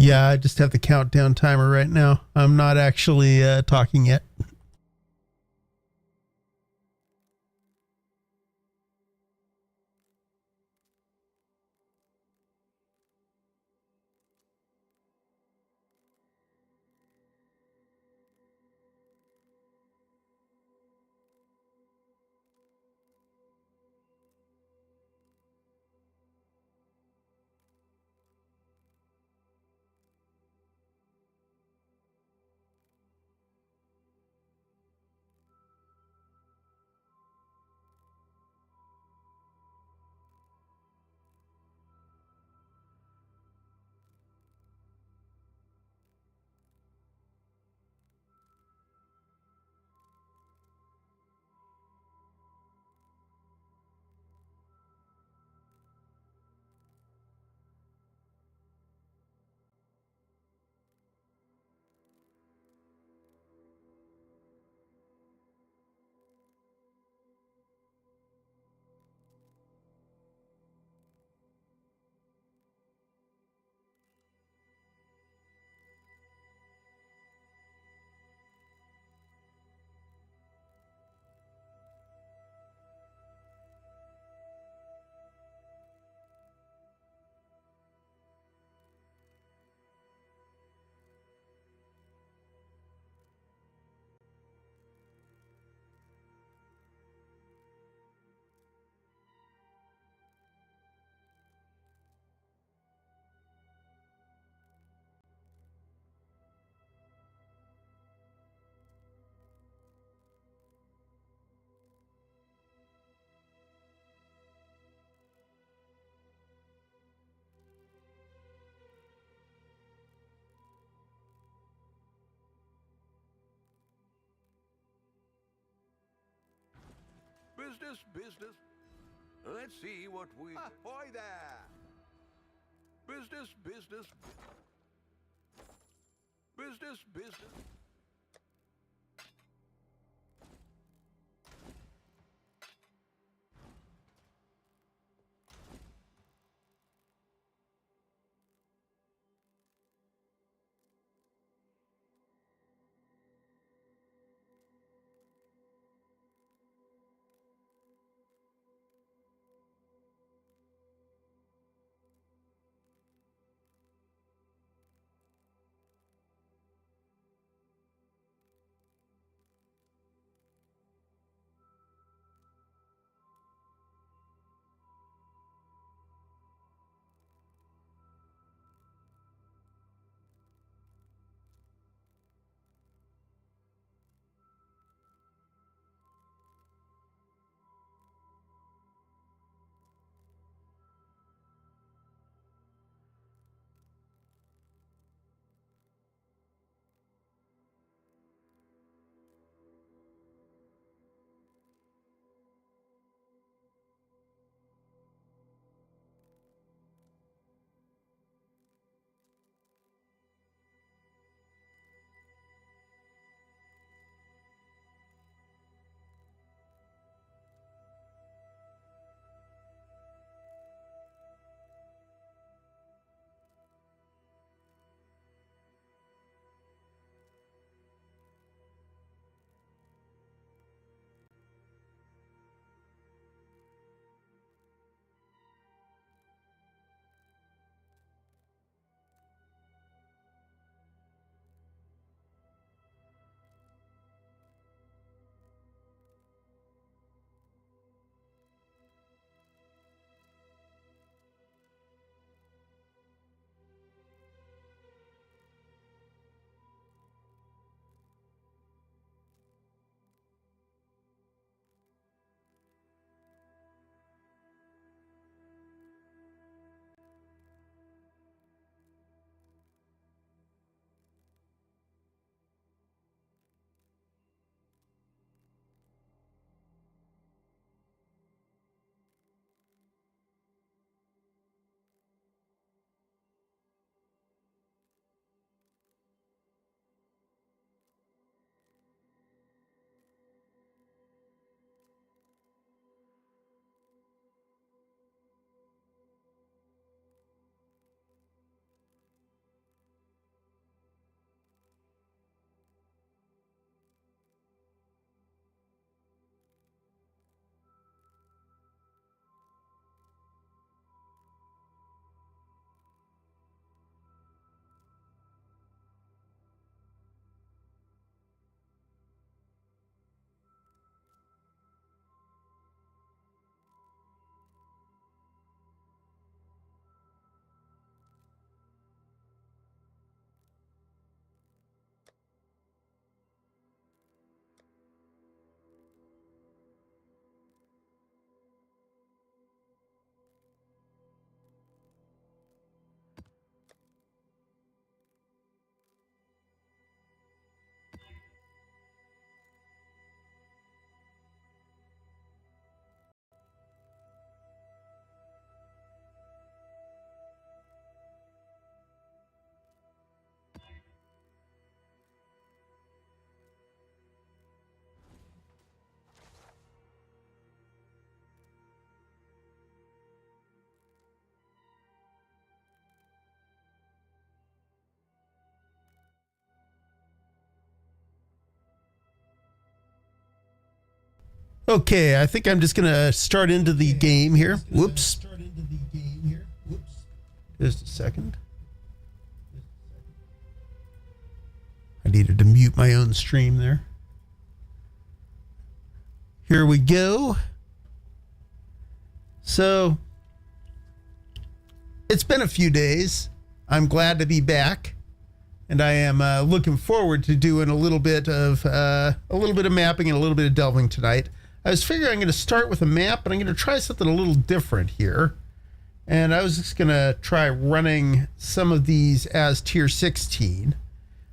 Yeah, I just have the countdown timer right now. I'm not actually talking yet. Business, business. Let's see what we... Ahoy there! Business, business. Business, business. Okay, I think I'm just going to start into the game here. Whoops. Just a second. I needed to mute my own stream there. Here we go. So, it's been a few days. I'm glad to be back. And I am looking forward to doing a little bit of mapping and a little bit of delving tonight. I was figuring I'm going to start with a map, but I'm going to try something a little different here. And I was just going to try running some of these as tier 16.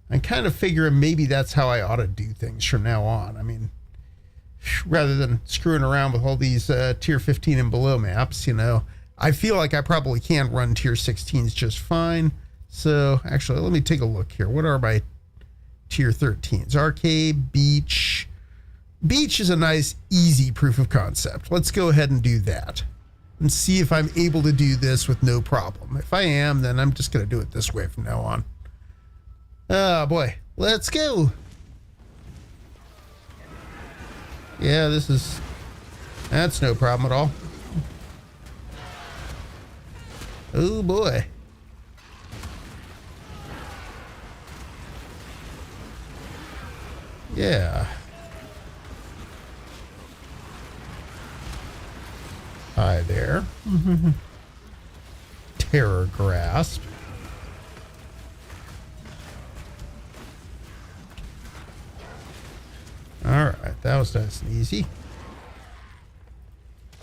I'm kind of figuring maybe that's how I ought to do things from now on. I mean, rather than screwing around with all these tier 15 and below maps, you know, I feel like I probably can run tier 16s just fine. So actually, let me take a look here. What are my tier 13s? Arcade, beach. Beach is a nice, easy proof of concept. Let's go ahead and do that and see if I'm able to do this with no problem. If I am, then I'm just going to do it this way from now on. Oh boy, let's go. Yeah, that's no problem at all. Oh boy. Yeah. Hi there. Terror grasp. All right, that was nice and easy.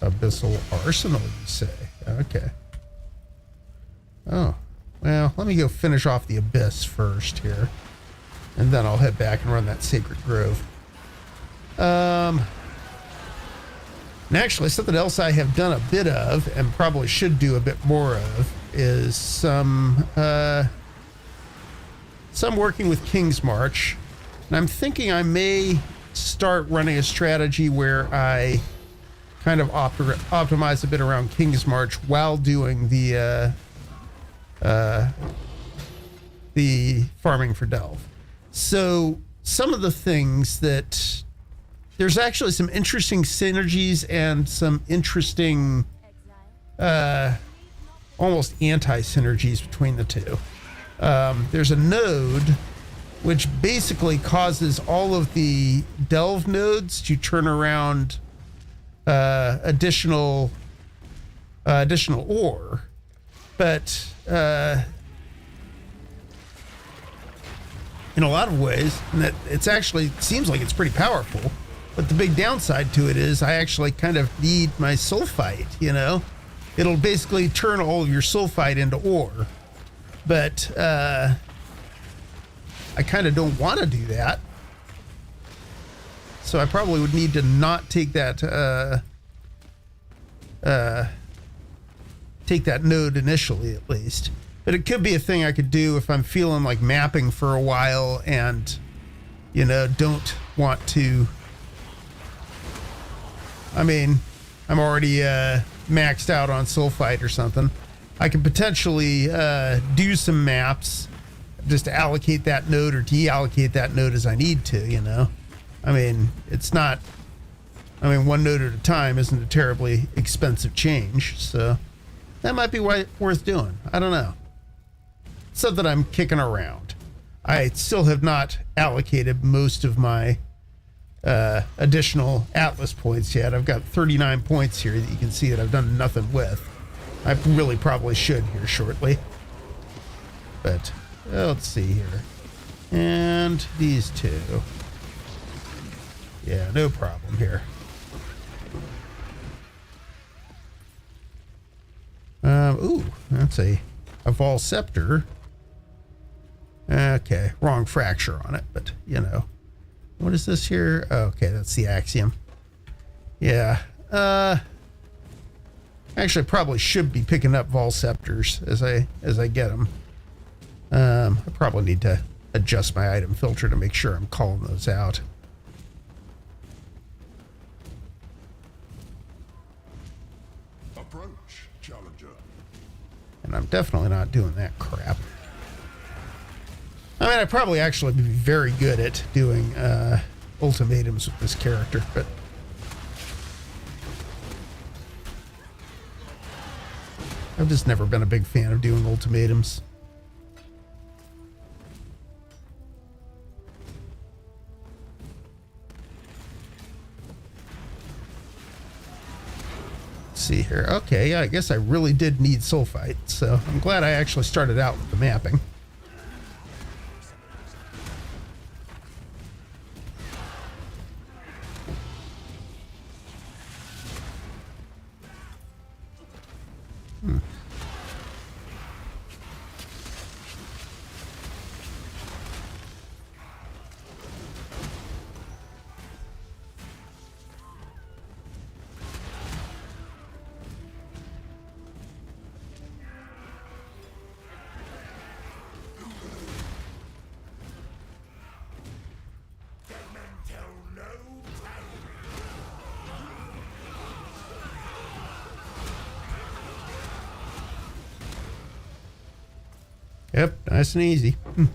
Abyssal arsenal, you say? Okay. Oh, well, let me go finish off the abyss first here. And then I'll head back and run that Sacred Grove. And actually, something else I have done a bit of, and probably should do a bit more of, is some working with King's March. And I'm thinking I may start running a strategy where I kind of optimize a bit around King's March while doing the farming for Delve. So some of the things that there's actually some interesting synergies and some interesting almost anti-synergies between the two. There's a node which basically causes all of the delve nodes to turn around additional ore, but in a lot of ways, and that it's actually seems like it's pretty powerful. But the big downside to it is I actually kind of need my sulfite, you know? It'll basically turn all of your sulfite into ore. But I kind of don't want to do that. So I probably would need to not take that node initially, at least. But it could be a thing I could do if I'm feeling like mapping for a while and, you know, don't want to. I mean, I'm already maxed out on sulfite or something. I could potentially do some maps, just allocate that node or deallocate that node as I need to, you know. I mean, one node at a time isn't a terribly expensive change, so that might be worth doing. I don't know. Something I'm kicking around. I still have not allocated most of my additional Atlas points yet. I've got 39 points here that you can see that I've done nothing with. I really probably should here shortly. But let's see here. And these two. Yeah, no problem here. Ooh, that's a Vol Scepter. Okay, wrong fracture on it, but you know. What is this here? Okay, that's the Axiom. Yeah. Actually, probably should be picking up Vol Scepters as I get them. I probably need to adjust my item filter to make sure I'm calling those out. Approach, Challenger. And I'm definitely not doing that crap. I mean, I'd probably actually be very good at doing ultimatums with this character, but I've just never been a big fan of doing ultimatums. Let's see here. Okay, yeah, I guess I really did need sulfite, so I'm glad I actually started out with the mapping. Yep, nice and easy. You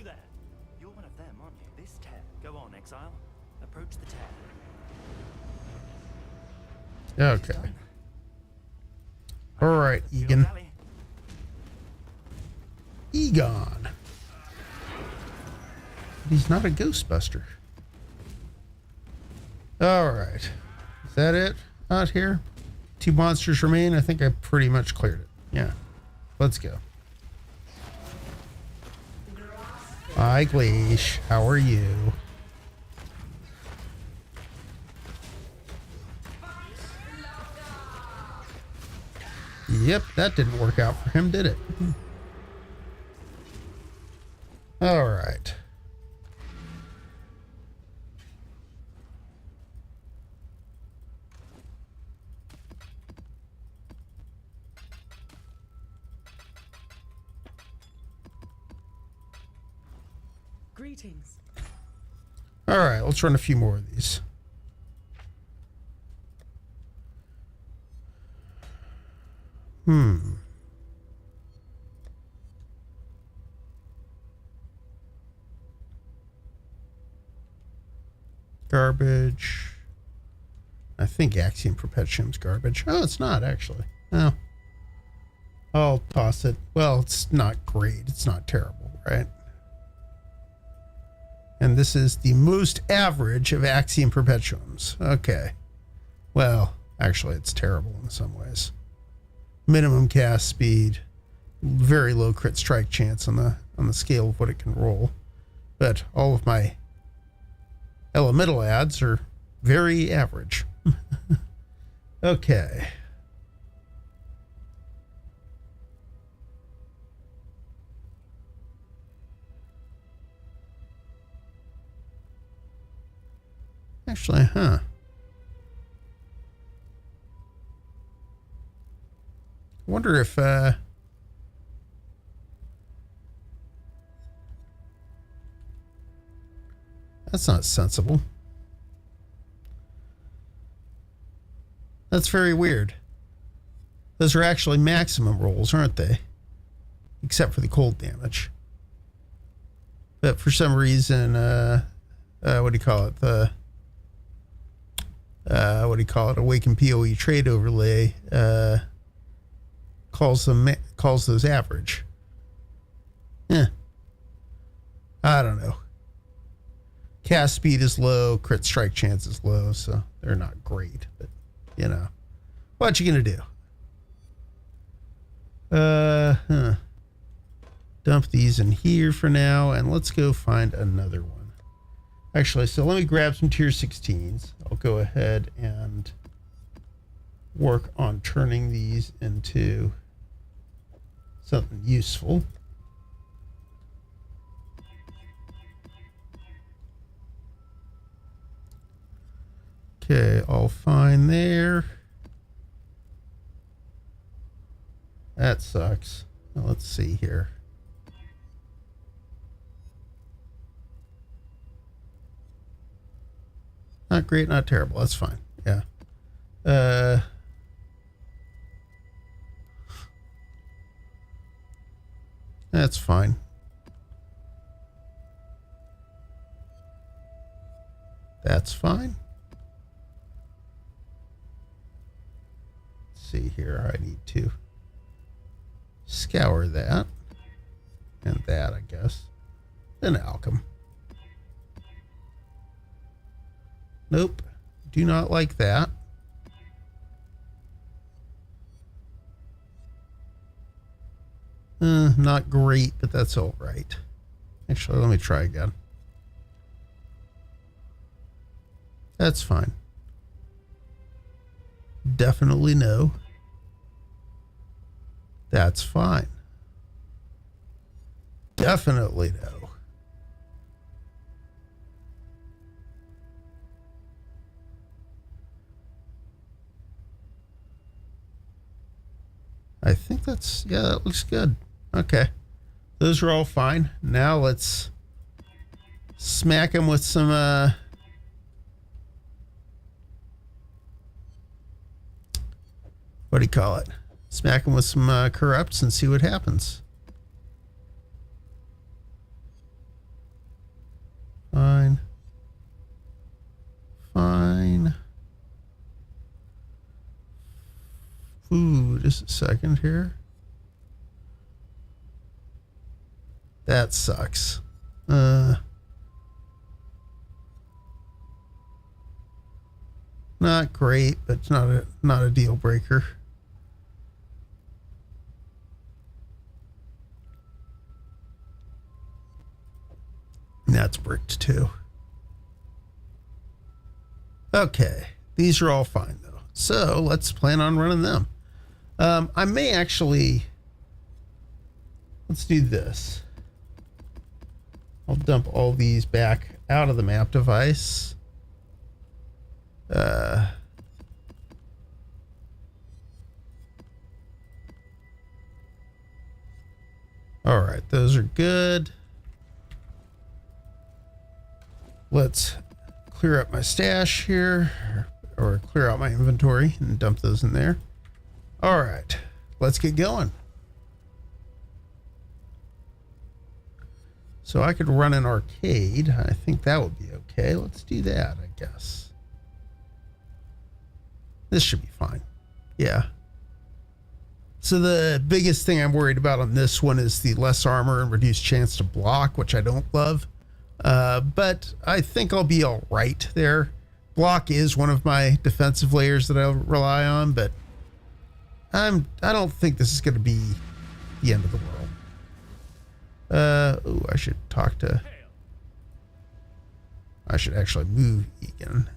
there. You're one of them, aren't you? This tear. Go on, exile. Approach the tear. Okay. All right, Egan. Egon. He's not a Ghostbuster. All right. Is that it out here? 2 monsters remain. I think I pretty much cleared it. Yeah. Let's go. Hi, Glacier. How are you? Yep, that didn't work out for him, did it? All right. Greetings. All right, let's run a few more of these. Garbage. I think Axiom Perpetuum's garbage. Oh, it's not, actually. Oh. I'll toss it. Well, it's not great. It's not terrible, right? And this is the most average of Axiom Perpetuums. Okay. Well, actually, it's terrible in some ways. Minimum cast speed, very low crit strike chance on the scale of what it can roll. But all of my elemental adds are very average. Okay. Actually, huh. I wonder if that's not sensible. That's very weird. Those are actually maximum rolls, aren't they? Except for the cold damage. But for some reason, what do you call it? Awakened PoE trade overlay calls those average. Yeah. I don't know. Cast speed is low, crit strike chance is low, so they're not great, but you know. What you gonna do? Dump these in here for now, and let's go find another one. Actually, so let me grab some tier 16s. I'll go ahead and work on turning these into something useful. Okay, all fine there. That sucks. Now let's see here. Not great, not terrible. That's fine. Yeah. That's fine. That's fine. see here. I need to scour that. And that, I guess. Then alchem. Nope. Do not like that. Not great, but that's all right. Actually, let me try again. That's fine. Definitely no. That's fine. Definitely no. I think that's, yeah, that looks good. Okay. Those are all fine. Now let's smack them with some, what do you call it? Smack them with some corrupts and see what happens. Fine. Fine. Ooh, just a second here. That sucks. Not great, but not a deal breaker. And that's bricked too. Okay, these are all fine though. So let's plan on running them. I may actually, let's do this. I'll dump all these back out of the map device. All right, those are good. Let's clear up my stash here, or clear out my inventory and dump those in there. All right, let's get going. So I could run an arcade. I think that would be okay. Let's do that, I guess. This should be fine. Yeah. So the biggest thing I'm worried about on this one is the less armor and reduced chance to block, which I don't love. But I think I'll be all right there. Block is one of my defensive layers that I rely on, but I don't think this is going to be the end of the world. Ooh, I should talk to... I should actually move Egan.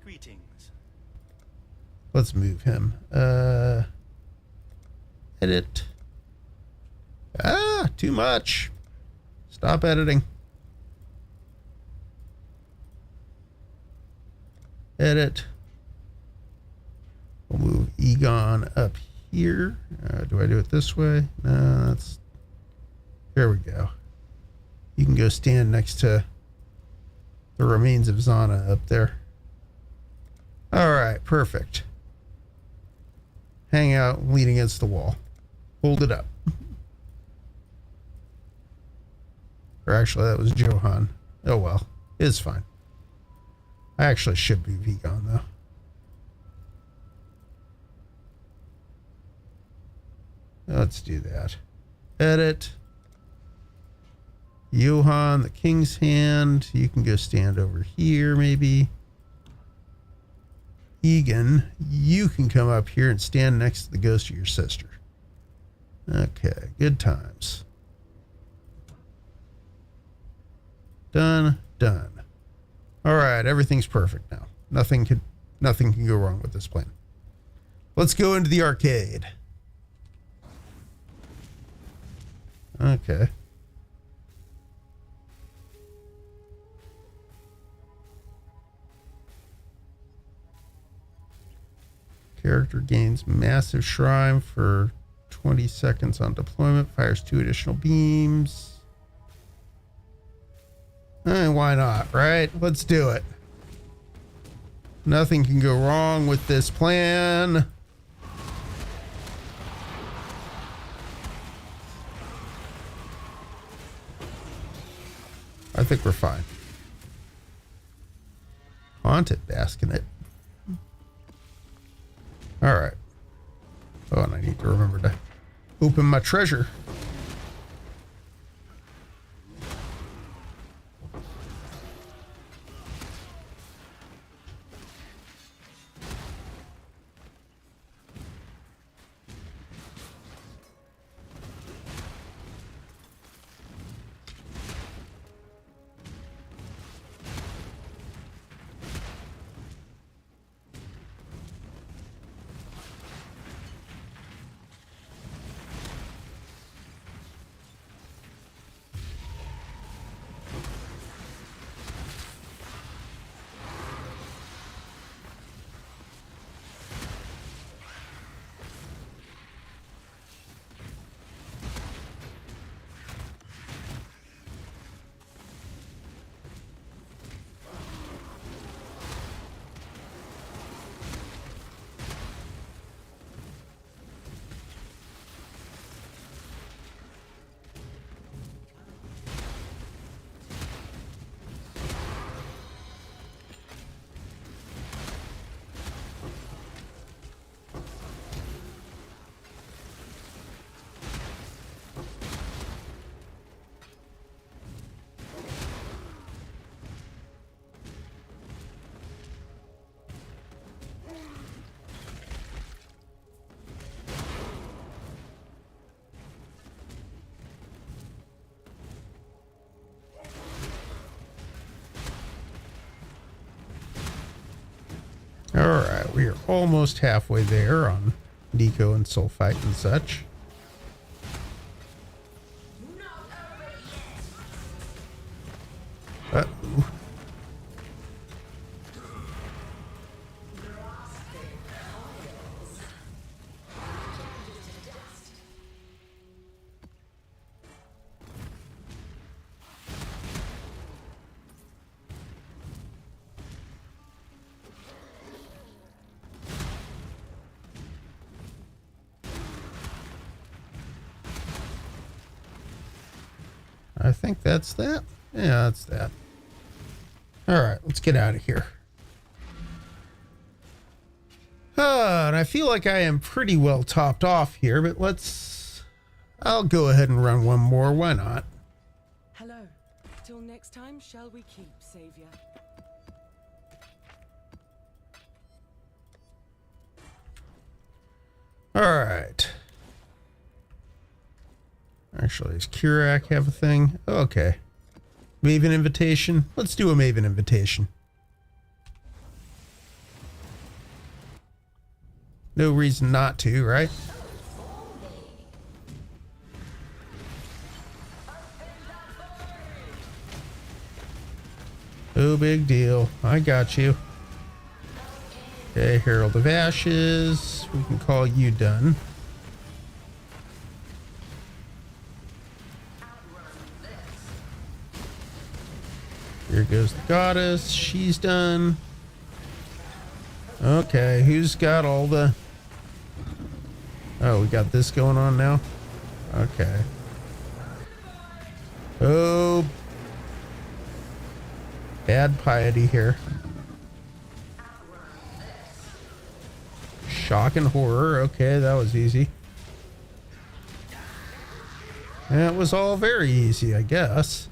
Greetings. Let's move him. Edit. Ah, too much. Stop editing. Edit. We'll move Egon up here. Do I do it this way? No, that's... There we go. You can go stand next to the remains of Zana up there. All right, perfect. Hang out, lean against the wall. Hold it up. Or actually, that was Johan. Oh well, it's fine. I actually should be Egon though. Let's do that. Edit. Johan, the King's Hand. You can go stand over here, maybe. Egan, you can come up here and stand next to the ghost of your sister. Okay, good times. Done, done. All right, everything's perfect now. Nothing can go wrong with this plan. Let's go into the arcade. Okay. Character gains massive shrine for 20 seconds on deployment. Fires 2 additional beams. Why not, right? Let's do it. Nothing can go wrong with this plan. I think we're fine. Haunted basket. All right. Oh, and I need to remember to open my treasure. All right, we are almost halfway there on Deco and Sulfite and such. Uh-oh. I think that's that. Yeah, that's that. All right, let's get out of here. And I feel like I am pretty well topped off here, but I'll go ahead and run one more. Why not? Hello. Till next time, shall we keep, Savior? All right. Actually, does Kirak have a thing? Okay. Maven invitation. Let's do a Maven invitation. No reason not to, right? No big deal. I got you. Okay, Herald of Ashes. We can call you done. Here goes the goddess. She's done. Okay, who's got all the... Oh, we got this going on now? Okay. Oh. Bad piety here. Shock and horror. Okay, that was easy. That was all very easy, I guess.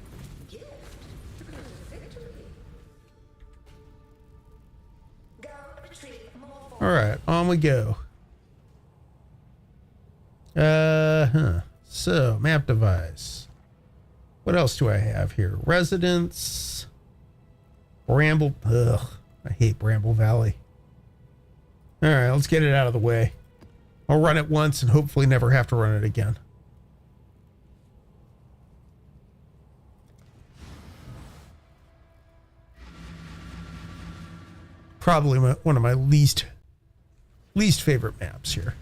All right, on we go. So, map device. What else do I have here? Residence. Bramble. Ugh, I hate Bramble Valley. All right, let's get it out of the way. I'll run it once and hopefully never have to run it again. Probably one of my least favorite maps here.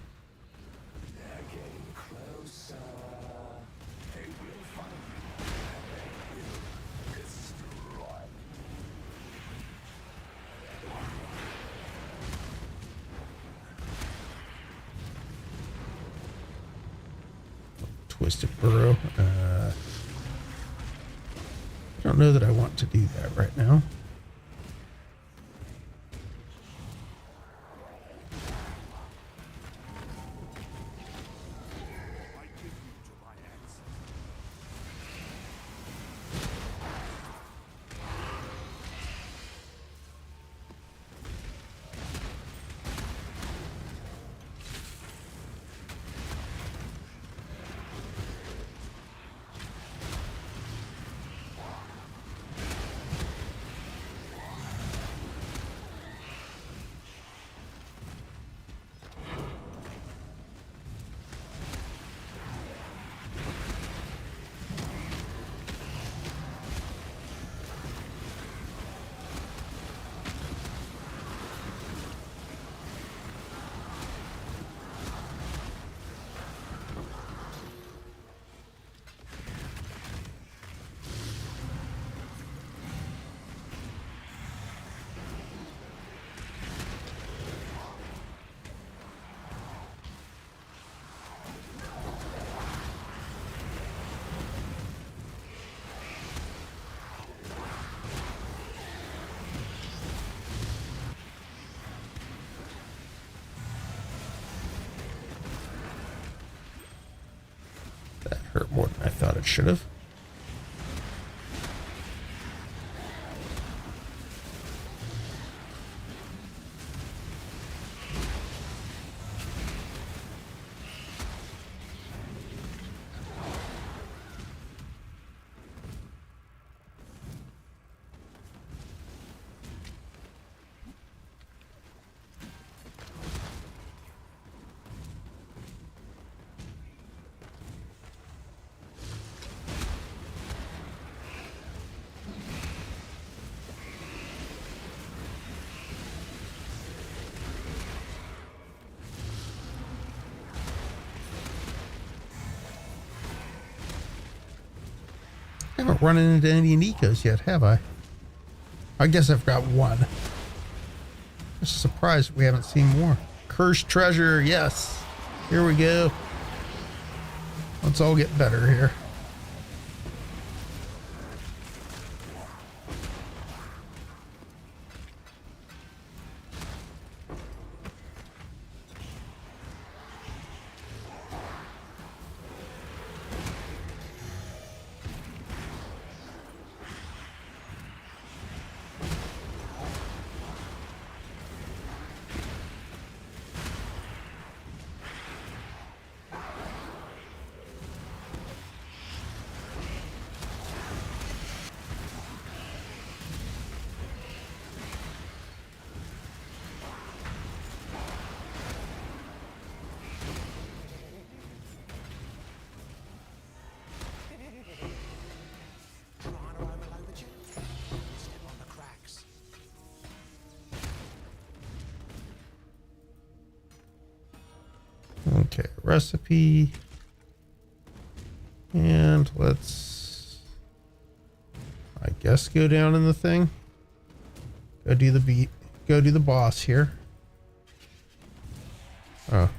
Twisted Burrow. I don't know that I want to do that right now. Hurt more than I thought it should have. I haven't run into any Nikos yet, have I? I guess I've got one. Just surprised we haven't seen more. Cursed treasure, yes. Here we go. Let's all get better here. Okay, recipe. And let's, I guess, go down in the thing. Go do the beat. Go do the boss here. Oh.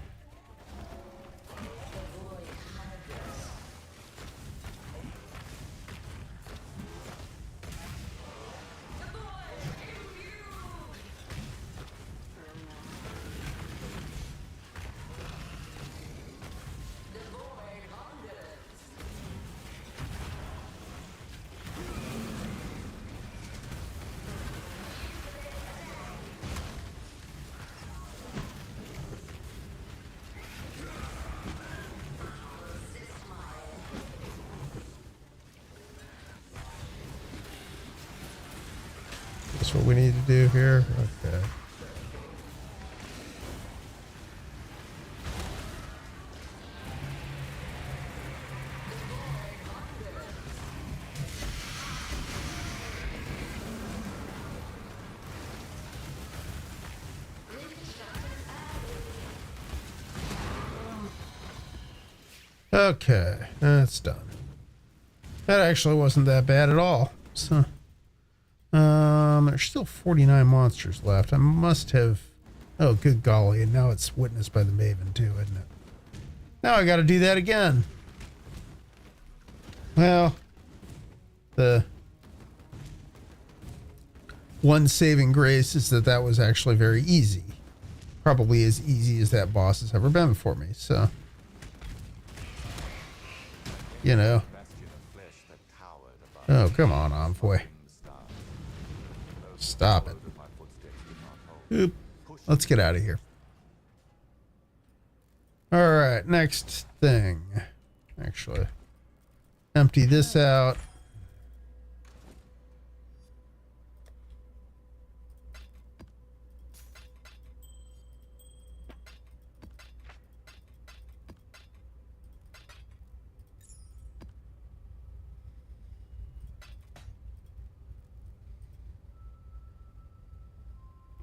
That's what we need to do here. Okay. Okay, that's done. That actually wasn't that bad at all. So, there's still 49 monsters left. I must have. Oh, good golly! And now it's witnessed by the Maven too, isn't it? Now I got to do that again. Well, the one saving grace is that that was actually very easy. Probably as easy as that boss has ever been for me. So, you know. Oh, come on, Envoy. Stop it. Oop. Let's get out of here. All right, next thing. Actually, empty this out.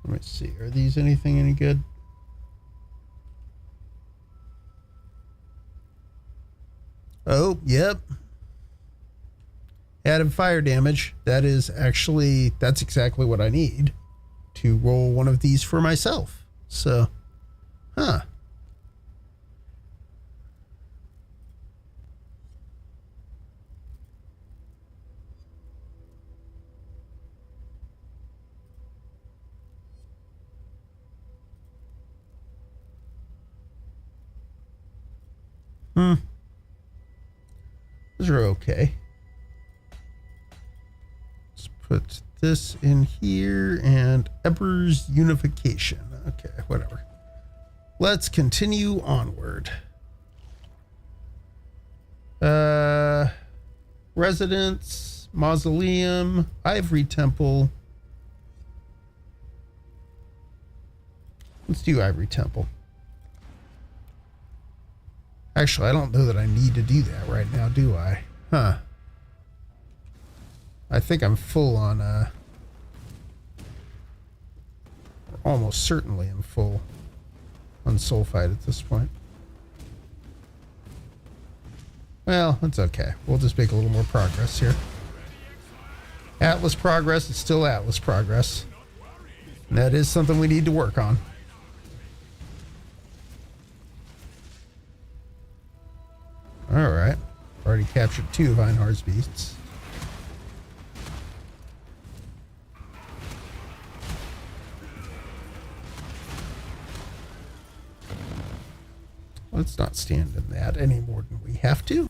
Let me see. Are these anything any good? Oh, yep. Added fire damage. That is actually, that's exactly what I need to roll one of these for myself. So, huh. Those are okay. Let's put this in here and Eber's unification. Okay, whatever. Let's continue onward. Residence, mausoleum, ivory temple. Let's do ivory temple. Actually, I don't know that I need to do that right now, do I? Huh. I think I'm full on, almost certainly I'm full on sulfite at this point. Well, it's okay. We'll just make a little more progress here. Atlas progress is still Atlas progress. And that is something we need to work on. Alright. Already captured 2 of Einhar's beasts. Let's not stand in that any more than we have to.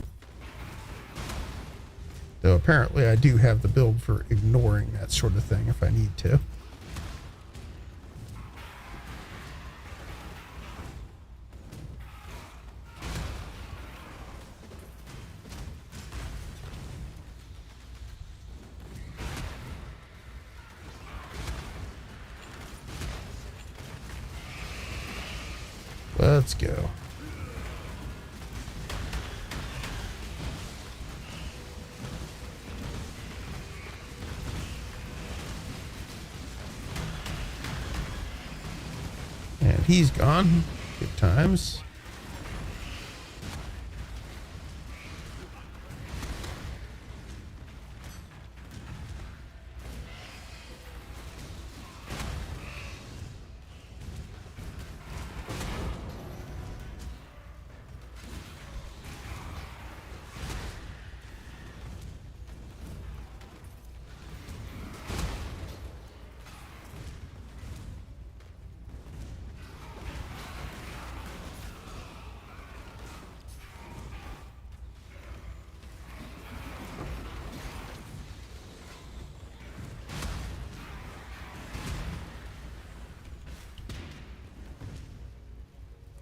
Though apparently I do have the build for ignoring that sort of thing if I need to. Let's go. And he's gone. Good times.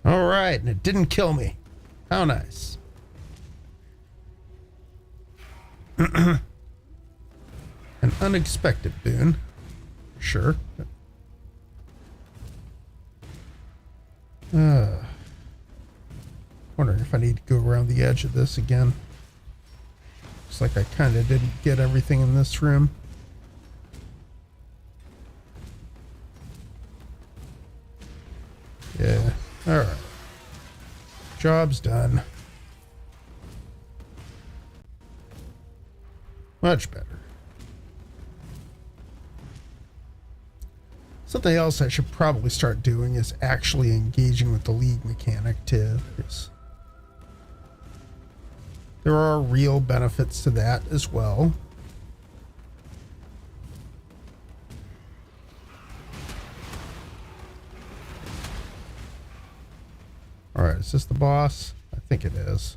All right, and it didn't kill me. How nice. An unexpected boon. Sure. Wondering if I need to go around the edge of this again. Looks like I kind of didn't get everything in this room. Yeah. All right. Job's done. Much better. Something else I should probably start doing is actually engaging with the League mechanic too, because there are real benefits to that as well. All right, is this the boss? I think it is.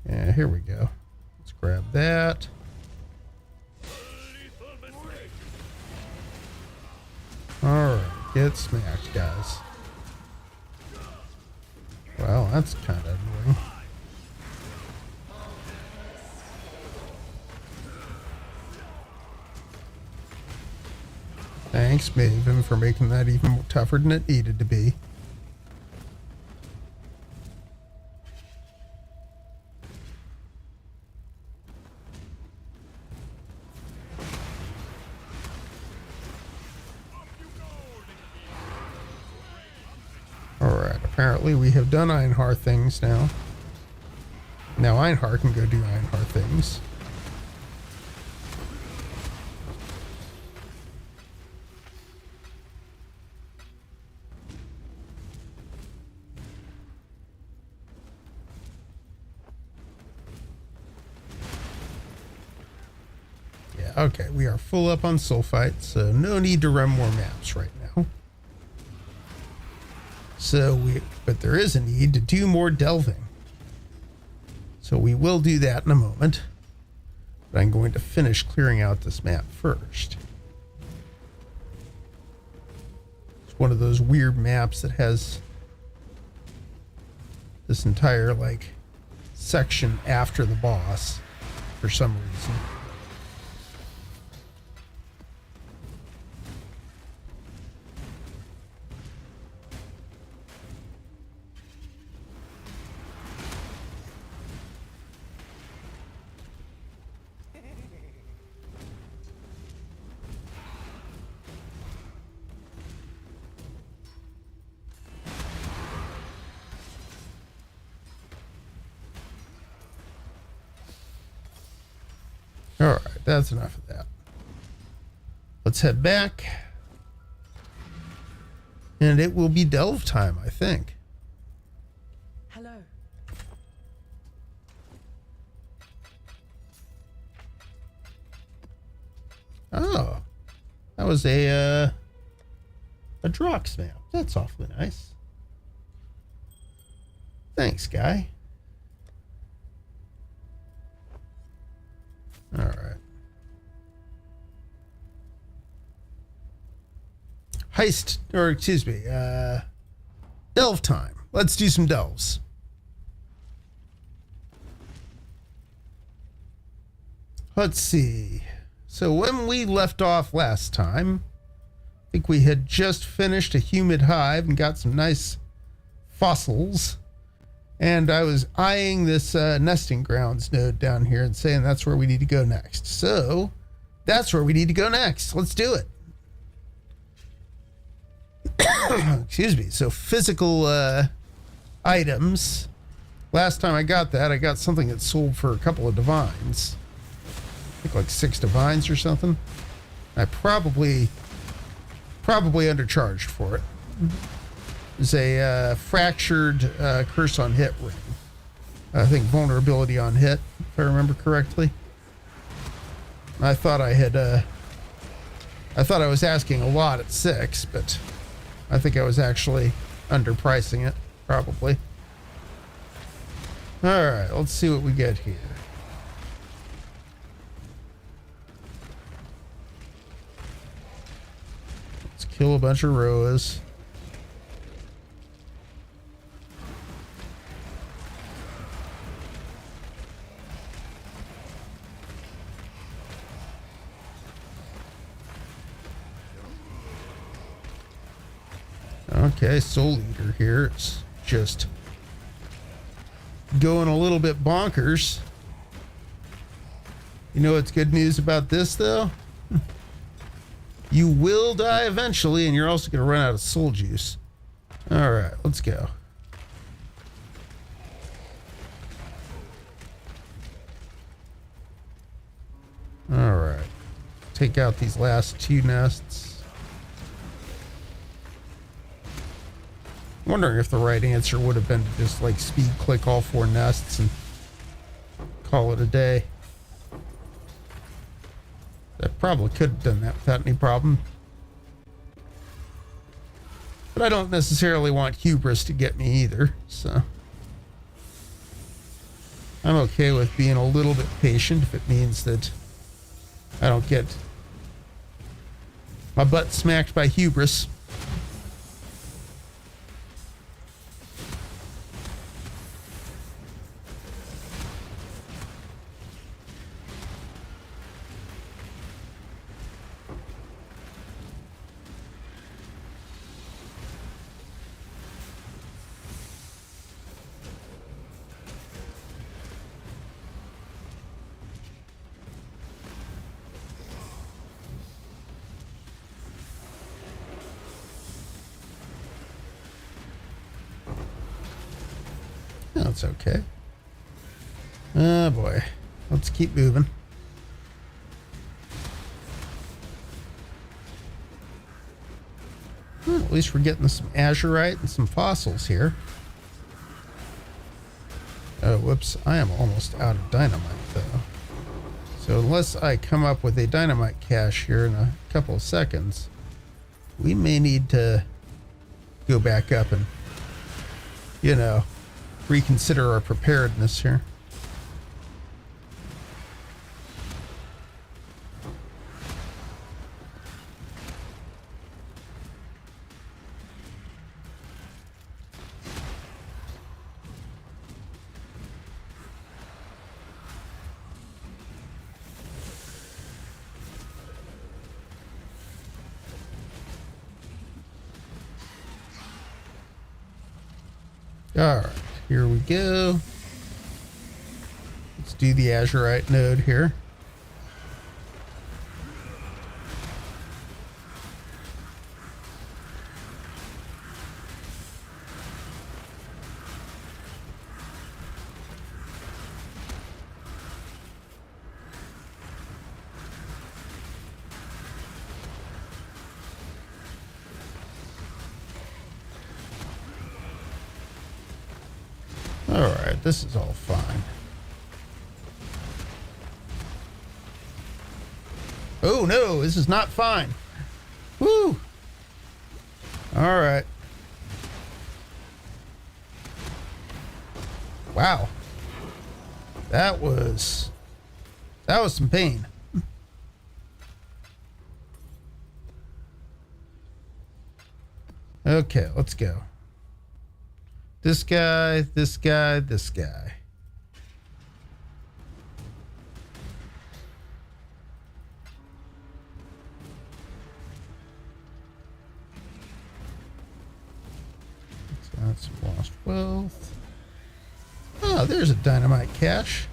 Yeah, here we go. Let's grab that. All right, get smacked, guys. Well, that's kind of annoying. Thanks, Maven, for making that even tougher than it needed to be. Apparently we have done Einhar things now. Now Einhar can go do Einhar things. Yeah, okay, we are full up on sulfite, so no need to run more maps right now. But there is a need to do more delving. So So we will do that in a moment. But I'm going to finish clearing out this map first. It's one of those weird maps that has this entire, like, section after the boss for some reason. All right, that's enough of that. Let's head back. And it will be delve time, I think. Hello. Oh, that was a Drox map. That's awfully nice. Thanks, guy. All right. Heist, or excuse me, delve time. Let's do some delves. Let's see. So when we left off last time, I think we had just finished a humid hive and got some nice fossils. And I was eyeing this nesting grounds node down here and saying that's where we need to go next. So that's where we need to go next. Let's do it. Excuse me. So physical items. Last time I got that, I got something that sold for a couple of divines. I think like 6 divines or something. I probably undercharged for it. It's a fractured curse on hit ring. I think vulnerability on hit, if I remember correctly. I thought I was asking a lot at 6, but I think I was actually underpricing it, probably. All right, let's see what we get here. Let's kill a bunch of roas. Okay, Soul Eater here. It's just going a little bit bonkers. You know what's good news about this, though? You will die eventually, and you're also going to run out of soul juice. All right, let's go. All right. Take out these last 2 nests. Wondering if the right answer would have been to just like speed click all 4 nests and call it a day. That probably could have done that without any problem. But I don't necessarily want hubris to get me either, so I'm okay with being a little bit patient if it means that I don't get my butt smacked by hubris. That's okay. Oh boy. Let's keep moving. Well, at least we're getting some azurite and some fossils here. Oh, whoops. I am almost out of dynamite, though. So unless I come up with a dynamite cache here in a couple of seconds, we may need to go back up and, you know, reconsider our preparedness here. All right, here we go. Let's do the Azurite node here. All right, this is all fine. Oh no, this is not fine. Woo! All right. Wow. That was some pain. Okay, let's go. This guy, this guy, this guy. That's some lost wealth. Oh, there's a dynamite cache.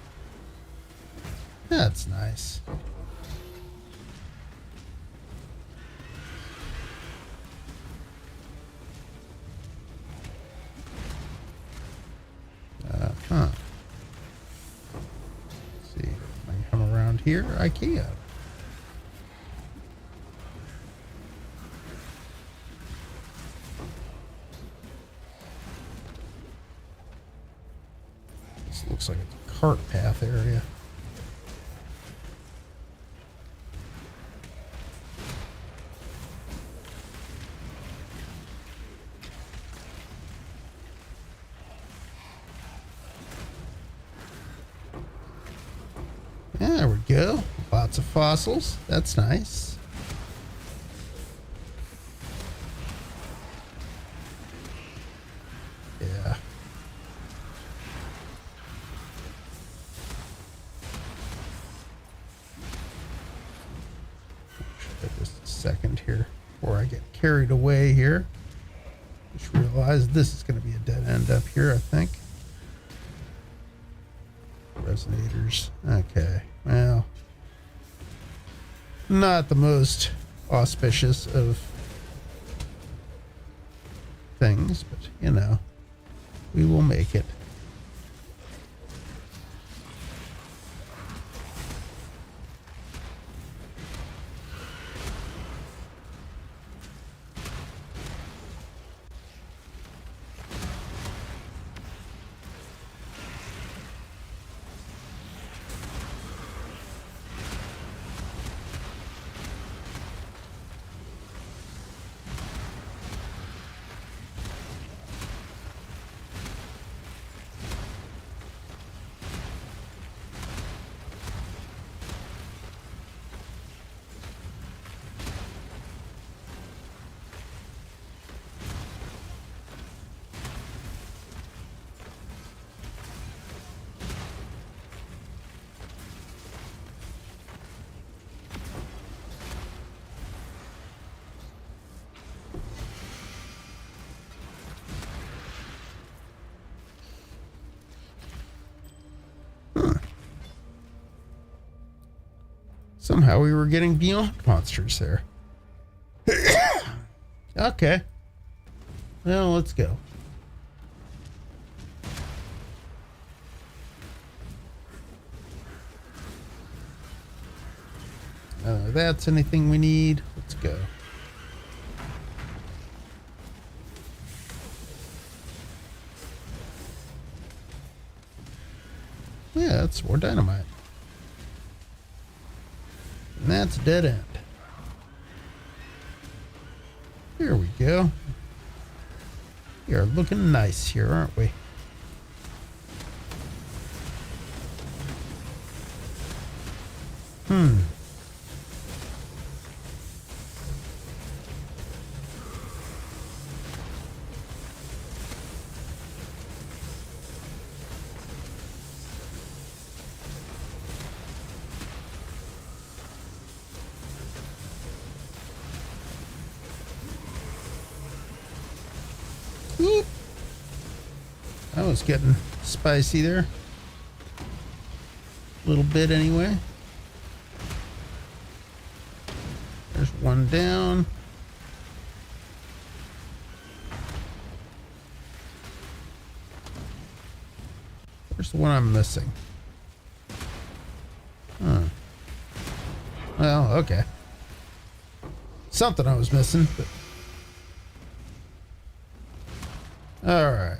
That's nice. Let's see. If I can come around here. I can. This looks like it's a cart path area. There we go. Lots of fossils. That's nice. Yeah. Just a second here before I get carried away here. Just realized this is going to be a dead end up here, I think. Resonators. Okay. Well, not the most auspicious of things, but you know, we will make it. Somehow we were getting beyond monsters there. Okay. Well, let's go. That's anything we need. Let's go. Yeah, that's more dynamite. And that's a dead end. Here we go. We are looking nice here, aren't we? Whoop. Oh, it's getting spicy there. A little bit anyway. There's one down. Where's the one I'm missing? Huh. Well, okay. Something I was missing, but... All right.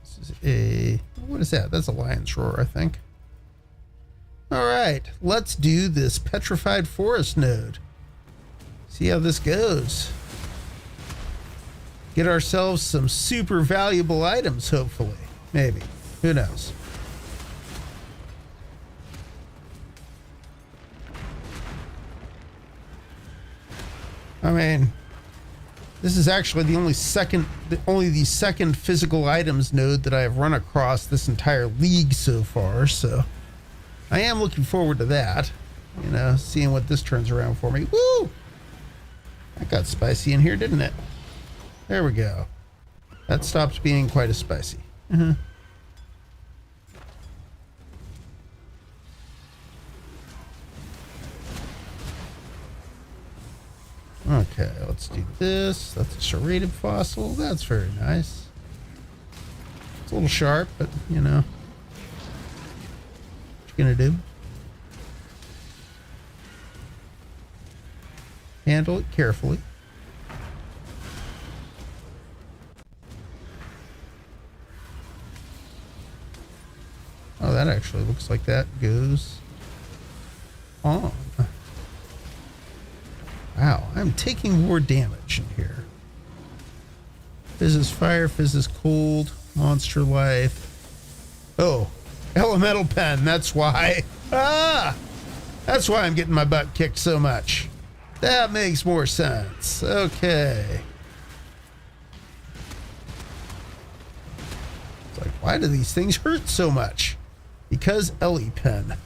This is a... What is that? That's a lion's roar, I think. All right. Let's do this petrified forest node. See how this goes. Get ourselves some super valuable items, hopefully. Maybe. Who knows? I mean, this is actually the second physical items node that I have run across this entire league so far, so I am looking forward to that. You know, seeing what this turns around for me. Woo! That got spicy in here, didn't it? There we go. That stops being quite as spicy. Okay, let's do this. That's a serrated fossil. That's very nice. It's a little sharp, but you know. What you gonna do? Handle it carefully. Oh, that actually looks like that goes on. Wow, I'm taking more damage in here. Fizz is fire, Fizz is cold, monster life. Oh, elemental pen, that's why. Ah! That's why I'm getting my butt kicked so much. That makes more sense. Okay. It's like, why do these things hurt so much? Because Ellie pen.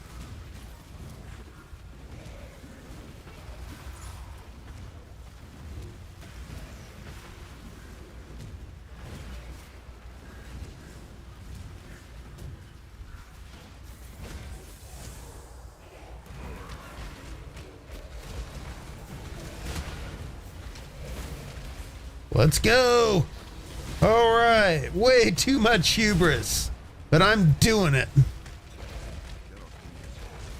Let's go. All right. Way too much hubris, but I'm doing it.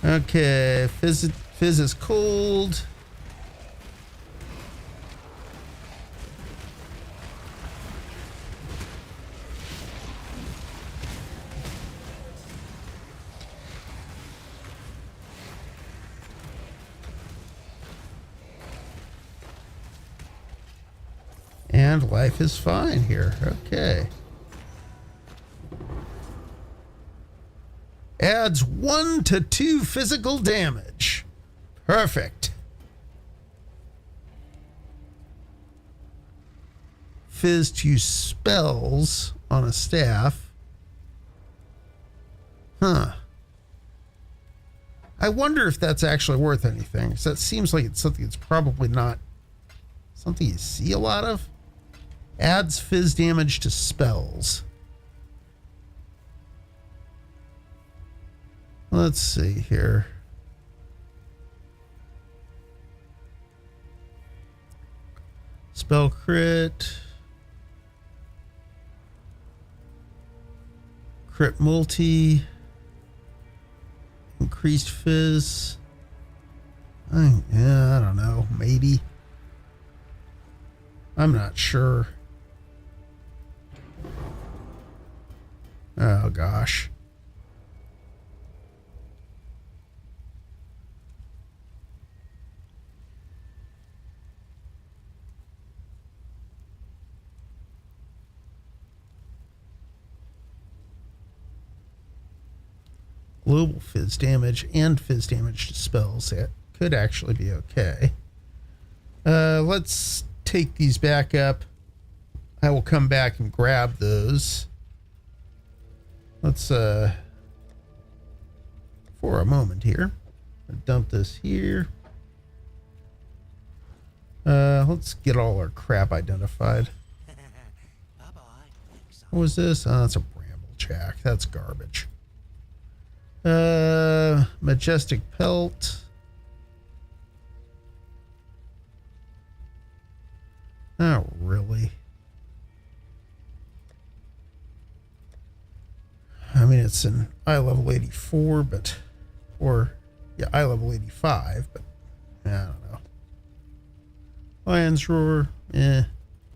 Okay. Fizz is cold. And life is fine here. Okay. Adds 1 to 2 physical damage. Perfect. Fizz to spells on a staff. Huh. I wonder if that's actually worth anything. 'Cause that seems like it's something that's probably not something you see a lot of. Adds Fizz damage to spells. Let's see here. Spell crit. Crit multi. Increased Fizz. Yeah, I don't know. Maybe. I'm not sure. Oh, gosh. Global Fizz damage and Fizz damage to spells. That could actually be okay. Let's take these back up. I will come back and grab those. Let's, for a moment here, dump this here. Let's get all our crap identified. What was this? Oh, that's a bramblejack. That's garbage. Majestic pelt. Not really. I mean, it's an eye level 84, but, or, yeah, eye level 85, but, I don't know. Lion's Roar,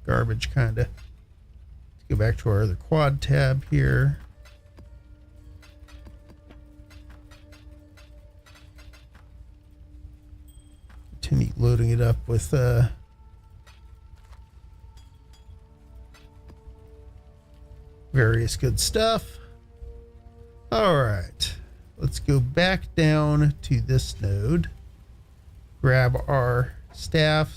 garbage, kinda. Let's go back to our other quad tab here. Continue loading it up with, various good stuff. All right, let's go back down to this node, grab our staff,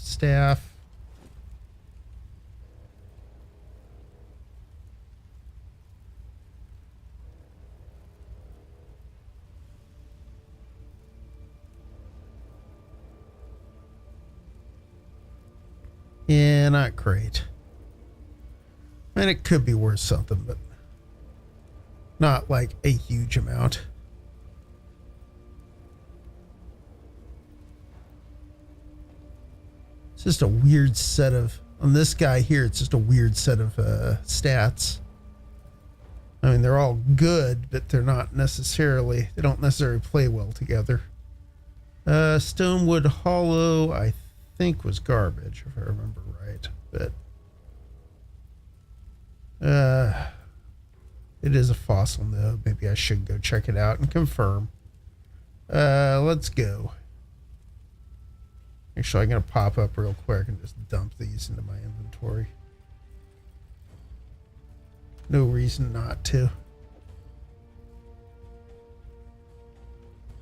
yeah, not great. And it could be worth something, but not like a huge amount. It's just a weird set of, on this guy here, it's just a weird set of stats. I mean, they're all good, but they're not necessarily, they don't necessarily play well together. Stonewood Hollow, I think was garbage, if I remember right, but it is a fossil node. Maybe I should go check it out and confirm. Let's go. Actually, I'm going to pop up real quick and just dump these into my inventory. No reason not to.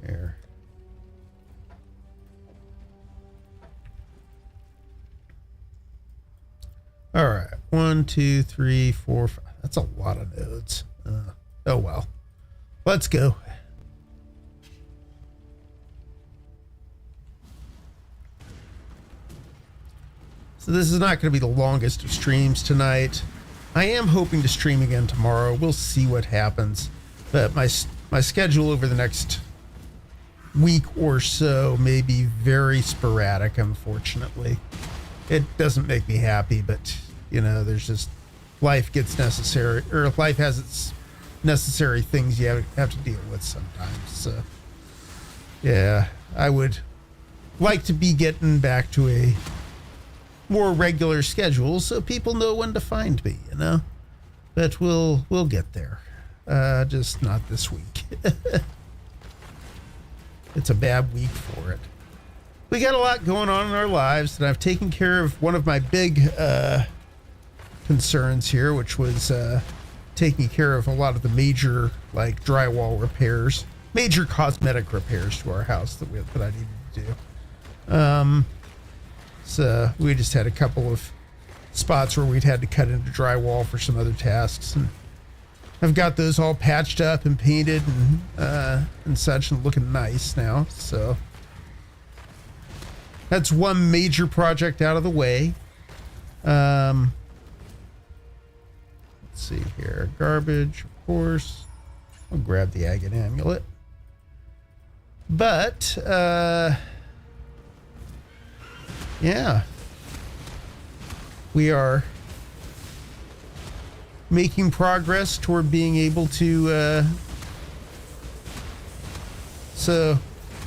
There. All right. 1, 2, 3, 4, 5. That's a lot of nodes. Oh well. Let's go. So this is not going to be the longest of streams tonight. I am hoping to stream again tomorrow. We'll see what happens. But my schedule over the next week or so may be very sporadic, unfortunately. It doesn't make me happy, but you know, there's just life gets necessary, or life has its necessary things you have to deal with sometimes. So yeah, I would like to be getting back to a more regular schedule so people know when to find me, you know. But we'll get there. Just not this week. It's a bad week for it. We got a lot going on in our lives, and I've taken care of one of my big concerns here, which was taking care of a lot of the major, like, drywall repairs, major cosmetic repairs to our house that I needed to do. So we just had a couple of spots where we'd had to cut into drywall for some other tasks, and I've got those all patched up and painted and such, and looking nice now. So that's one major project out of the way. Let's see here. Garbage, of course. I'll grab the agate amulet. But yeah, we are making progress toward being able to so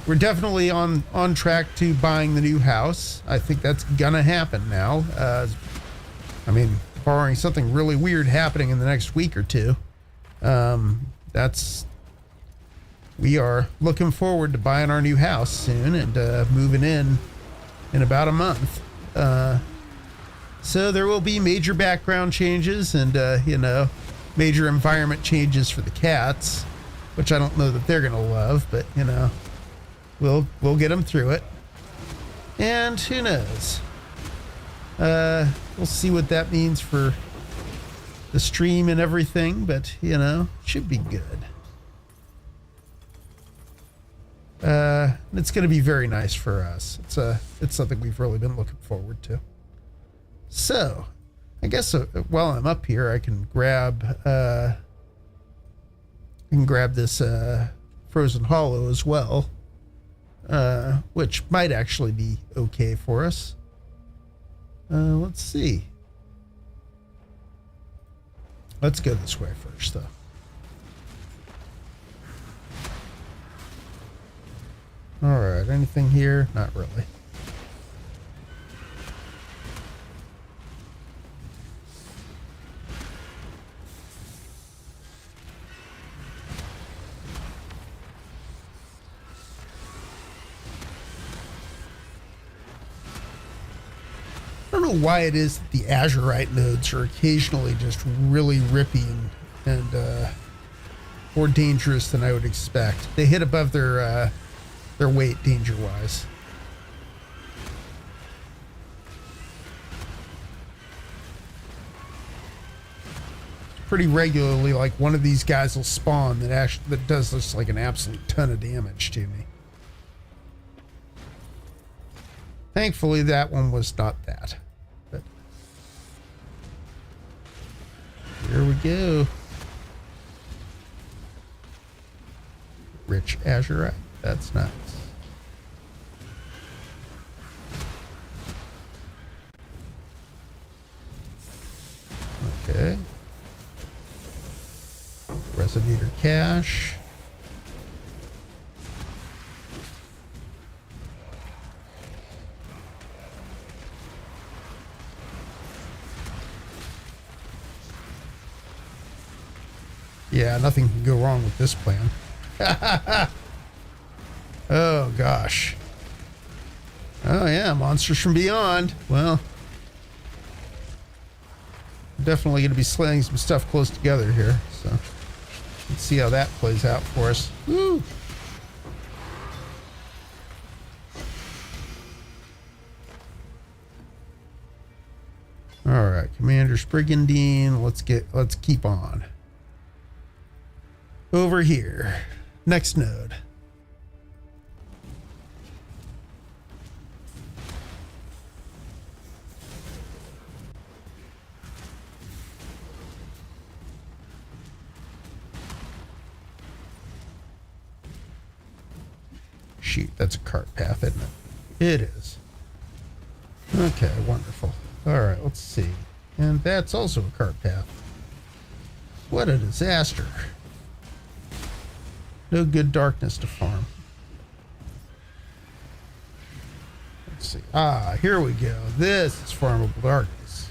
we're definitely on track to buying the new house. I think that's gonna happen now. I mean, barring something really weird happening in the next week or two, we are looking forward to buying our new house soon and moving in about a month. So there will be major background changes and, you know, major environment changes for the cats, which I don't know that they're going to love, but, you know, we'll get them through it. And who knows? We'll see what that means for the stream and everything, but, you know, should be good. It's going to be very nice for us. It's something we've really been looking forward to. So, I guess while I'm up here, I can grab this Frozen Hollow as well, which might actually be okay for us. Let's see. Let's go this way first, though. All right, anything here? Not really. I don't know why it is that the Azurite nodes are occasionally just really rippy and more dangerous than I would expect. They hit above their weight danger-wise. Pretty regularly, like one of these guys will spawn that does just like an absolute ton of damage to me. Thankfully, that one was not that. But here we go. Rich Azurite. That's nice. Okay. Resonator cache. Yeah, nothing can go wrong with this plan. Oh, gosh. Oh, yeah, monsters from beyond. Well, definitely going to be slaying some stuff close together here. So, let's see how that plays out for us. Woo! All right, Commander Sprigandine. Let's keep on. Over here. Next node. Shoot, that's a cart path, isn't it? It is. Okay, wonderful. All right, let's see. And that's also a cart path. What a disaster. No good darkness to farm. Let's see. Ah, here we go. This is farmable darkness.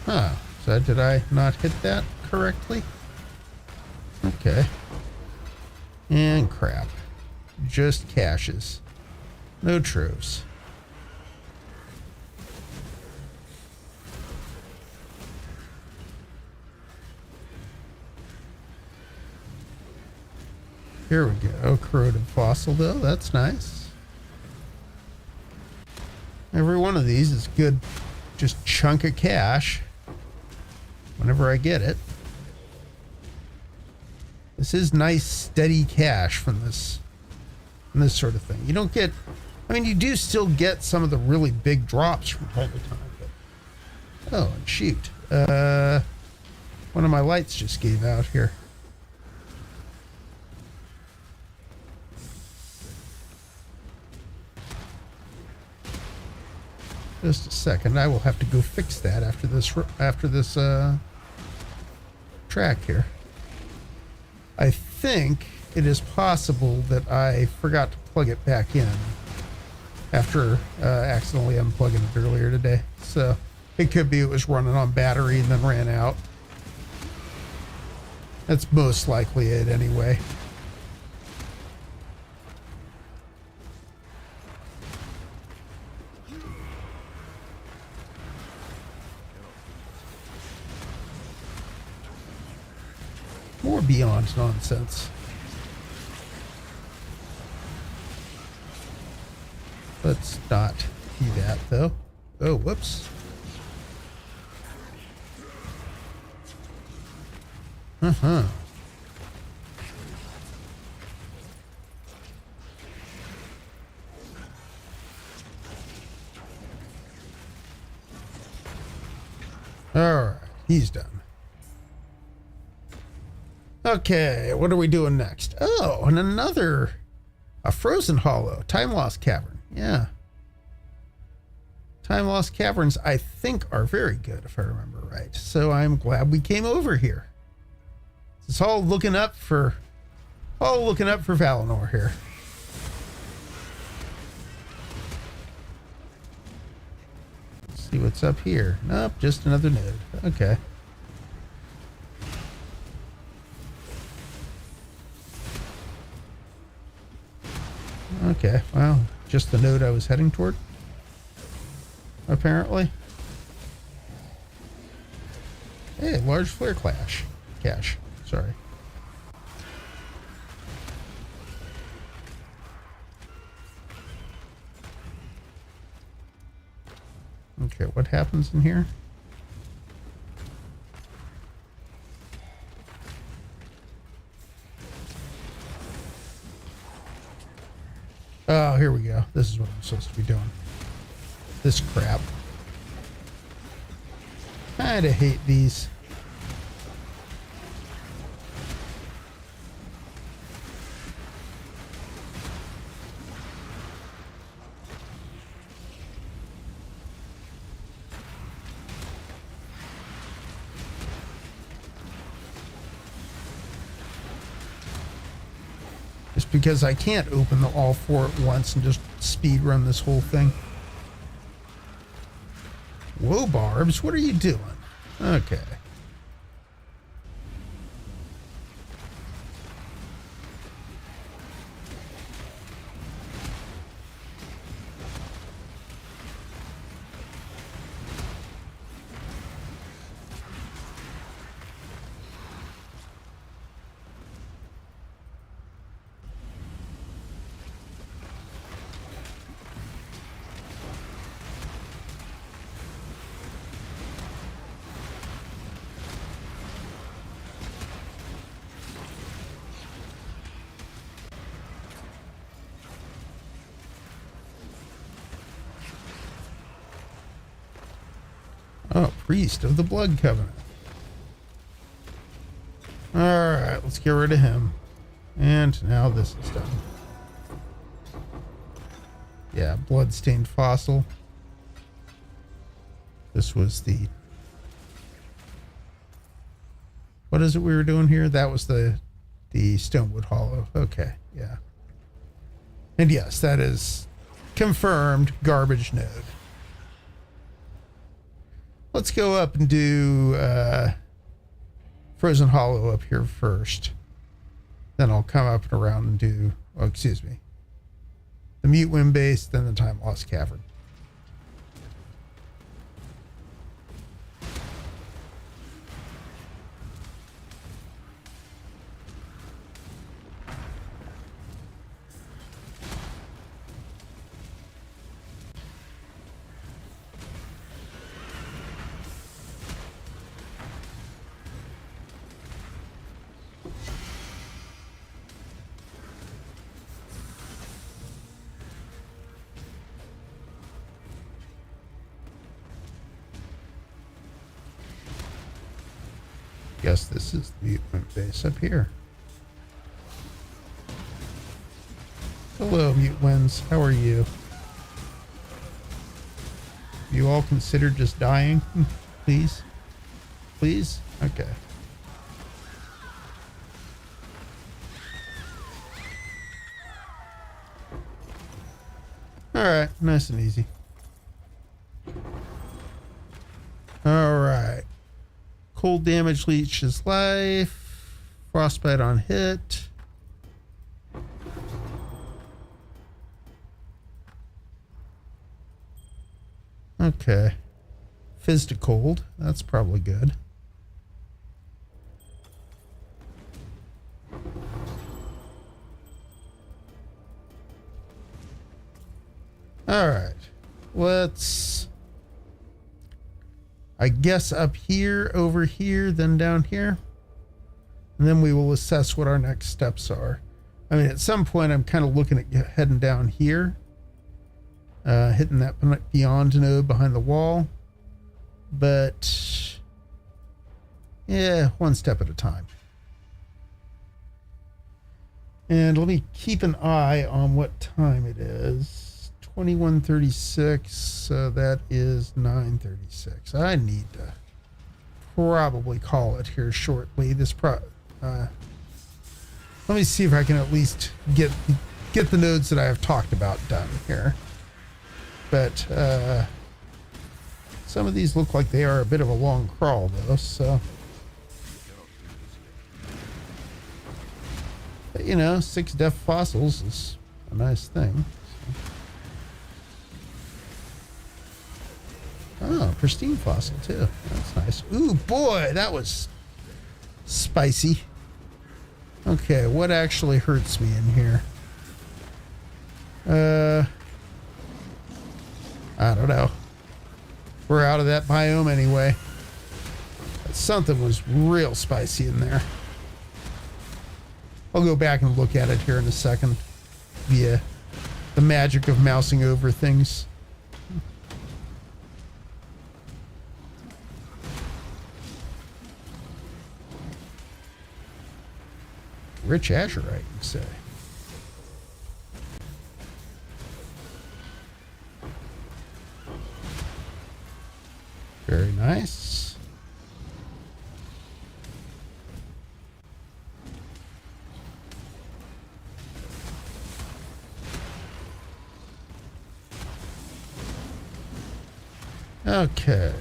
Huh. So did I not hit that correctly? Okay. And crap. Just caches. No troves. Here we go. Corroded fossil, though. That's nice. Every one of these is good. Just chunk of cash. Whenever I get it. This is nice, steady cash from this sort of thing. You don't get... I mean, you do still get some of the really big drops from time to time. But, oh, and shoot. One of my lights just gave out here. Just a second. I will have to go fix that after this track here. I think it is possible that I forgot to plug it back in after accidentally unplugging it earlier today. So it could be it was running on battery and then ran out. That's most likely it anyway. More beyond nonsense. Let's not do that, though. Oh, whoops. Uh-huh. All right, he's done. Okay, what are we doing next? Oh, and a frozen hollow, time lost cavern. Yeah. Time lost caverns, I think, are very good, if I remember right. So I'm glad we came over here. It's all looking up for Valinor here. Let's see what's up here. Nope, just another node. Okay. Okay, well, just the node I was heading toward, apparently. Hey, large flare cache. Sorry. Okay, what happens in here? Oh, here we go. This is what I'm supposed to be doing. This crap. Kinda hate these. Just because I can't open all four at once and just speed run this whole thing. Whoa, Barbs, what are you doing? Okay. Oh, priest of the blood covenant. All right, let's get rid of him. And now this is done. Yeah, blood-stained fossil. This was the... What is it we were doing here? That was the Stonewood Hollow. Okay, yeah. And yes, that is confirmed garbage node. Let's go up and do Frozen Hollow up here first. Then I'll come up and around and do, oh, excuse me, the Mute Wind Base, then the Time Lost Cavern. Guess this is the Mute Wind Base up here. Hello, Mute Winds. How are you? You all considered just dying? Please? Please? Okay. Alright, nice and easy. Alright. Cold damage leeches life. Frostbite on hit. Okay. Fizz to cold. That's probably good. Alright. Let's... I guess up here, over here, then down here. And then we will assess what our next steps are. I mean, at some point, I'm kind of looking at heading down here. Hitting that beyond node behind the wall. But, yeah, one step at a time. And let me keep an eye on what time it is. 21:36, so that is 9:36. I need to probably call it here shortly. Let me see if I can at least get the nodes that I have talked about done here. But some of these look like they are a bit of a long crawl, though, so. But, you know, 6 deaf fossils is a nice thing. So. Oh, pristine fossil, too. That's nice. Ooh, boy, that was spicy. Okay, what actually hurts me in here? I don't know. We're out of that biome anyway. But something was real spicy in there. I'll go back and look at it here in a second via the magic of mousing over things. Rich azurite, you say? Very nice. Okay.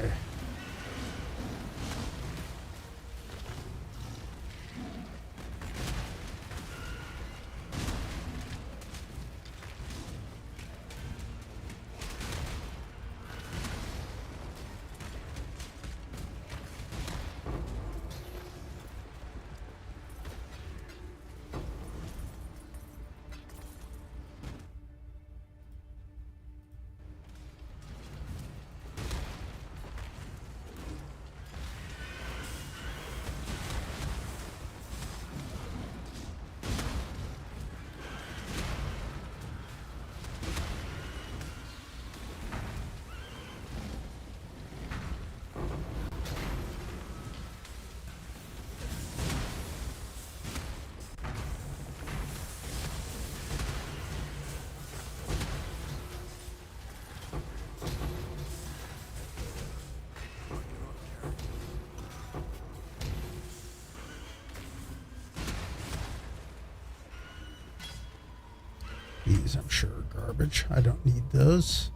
These, I'm sure, are garbage. I don't need those.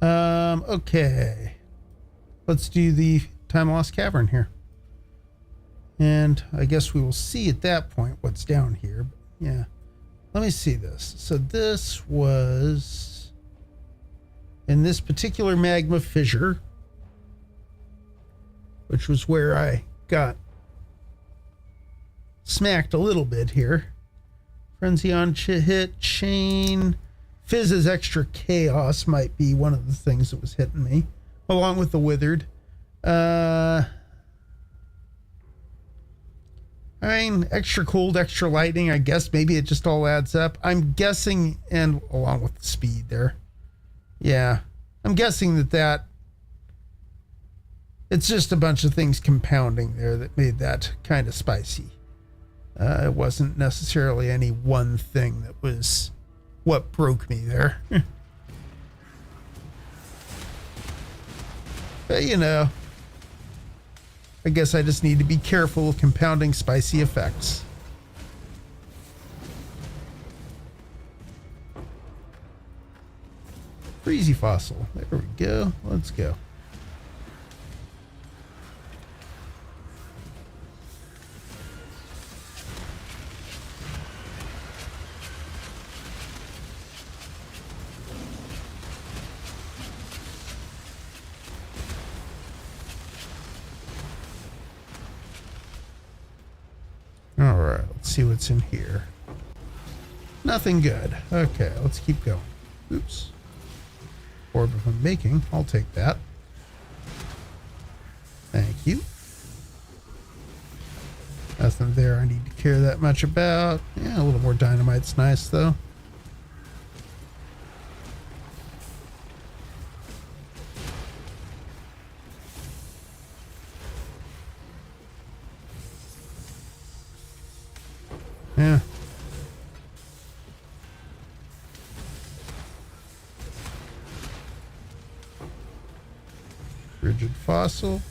Okay. Let's do the time lost cavern here. And I guess we will see at that point what's down here. But yeah. Let me see this. So this was in this particular magma fissure, which was where I got smacked a little bit here. Frenzy on hit, chain, Fizz's extra chaos might be one of the things that was hitting me, along with the withered. I mean, extra cold, extra lightning, I guess maybe it just all adds up. I'm guessing, and along with the speed there. Yeah, I'm guessing that it's just a bunch of things compounding there that made that kind of spicy. It wasn't necessarily any one thing that was what broke me there. But, you know, I guess I just need to be careful of compounding spicy effects. Breezy fossil. There we go. Let's go. All right, let's see what's in here. Nothing good. Okay, let's keep going. Oops. Orb of Unmaking. I'll take that. Thank you. Nothing there I need to care that much about. Yeah, a little more dynamite's nice though. Yeah. Rigid fossil.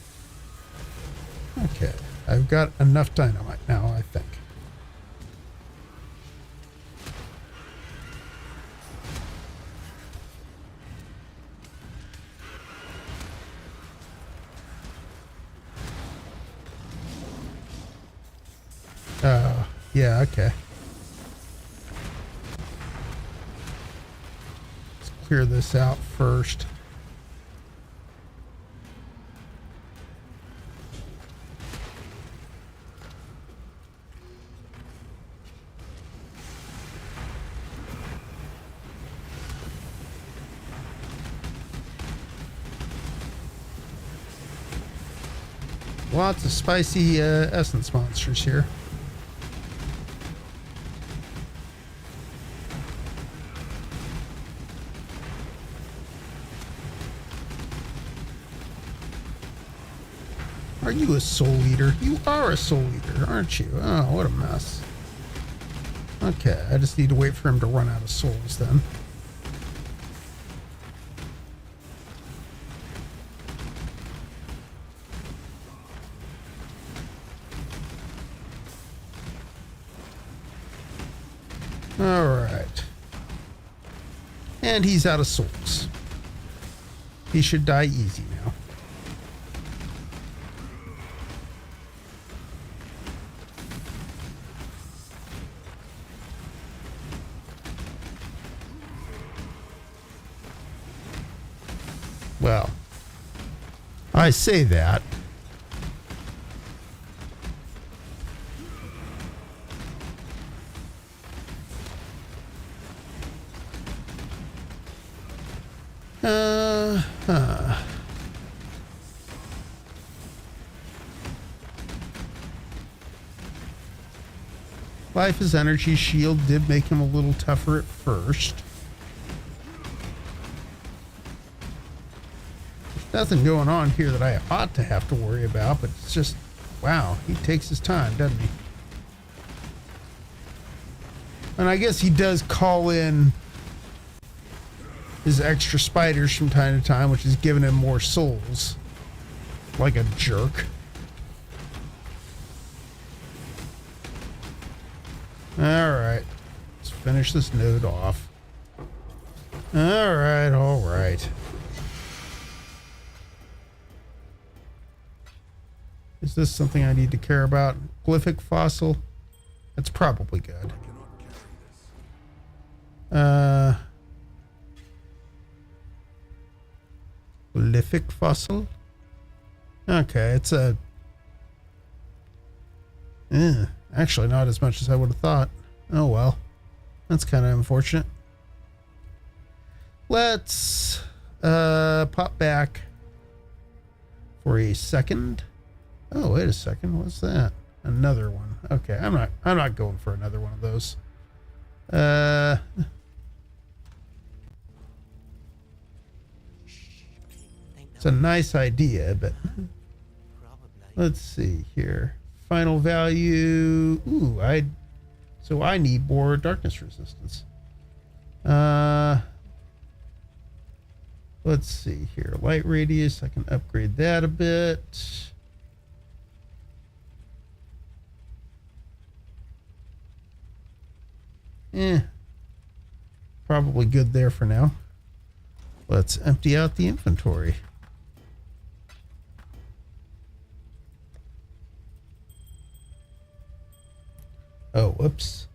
Okay. I've got enough dynamite now, I think. Oh, yeah, okay. Let's clear this out first. Lots of spicy essence monsters here. Are you a soul eater? You are a soul eater, aren't you? Oh, what a mess. Okay, I just need to wait for him to run out of souls then. All right. And he's out of souls. He should die easy now. Well, I say that. Life is energy. Shield did make him a little tougher at first. Nothing going on here that I ought to have to worry about, but it's just, wow, he takes his time, doesn't he? And I guess he does call in his extra spiders from time to time, which is giving him more souls. Like a jerk. Alright. Let's finish this node off. Alright, alright. Is this something I need to care about? Glyphic fossil? That's probably good. Glyphic fossil? Okay, it's a... actually not as much as I would have thought. Oh well. That's kind of unfortunate. Let's pop back for a second. Oh, wait a second. What's that? Another one. Okay, I'm not going for another one of those. It's a nice idea, but let's see here. Final value. Ooh, so I need more darkness resistance. Let's see here. Light radius, I can upgrade that a bit. Probably good there for now. Let's empty out the inventory. Oh, whoops.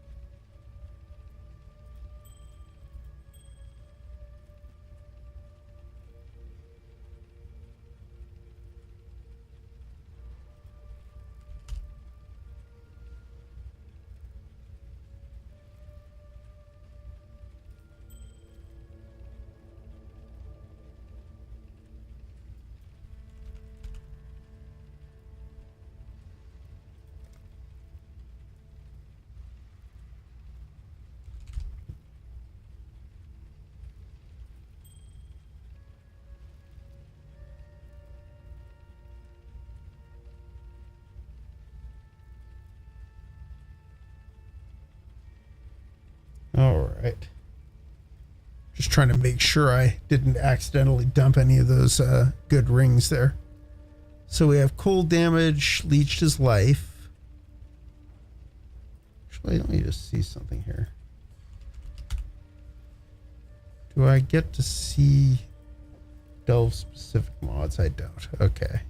All right. Just trying to make sure I didn't accidentally dump any of those good rings there. So we have cold damage, leached his life. Actually, let me just see something here. Do I get to see delve specific mods? I don't. Okay.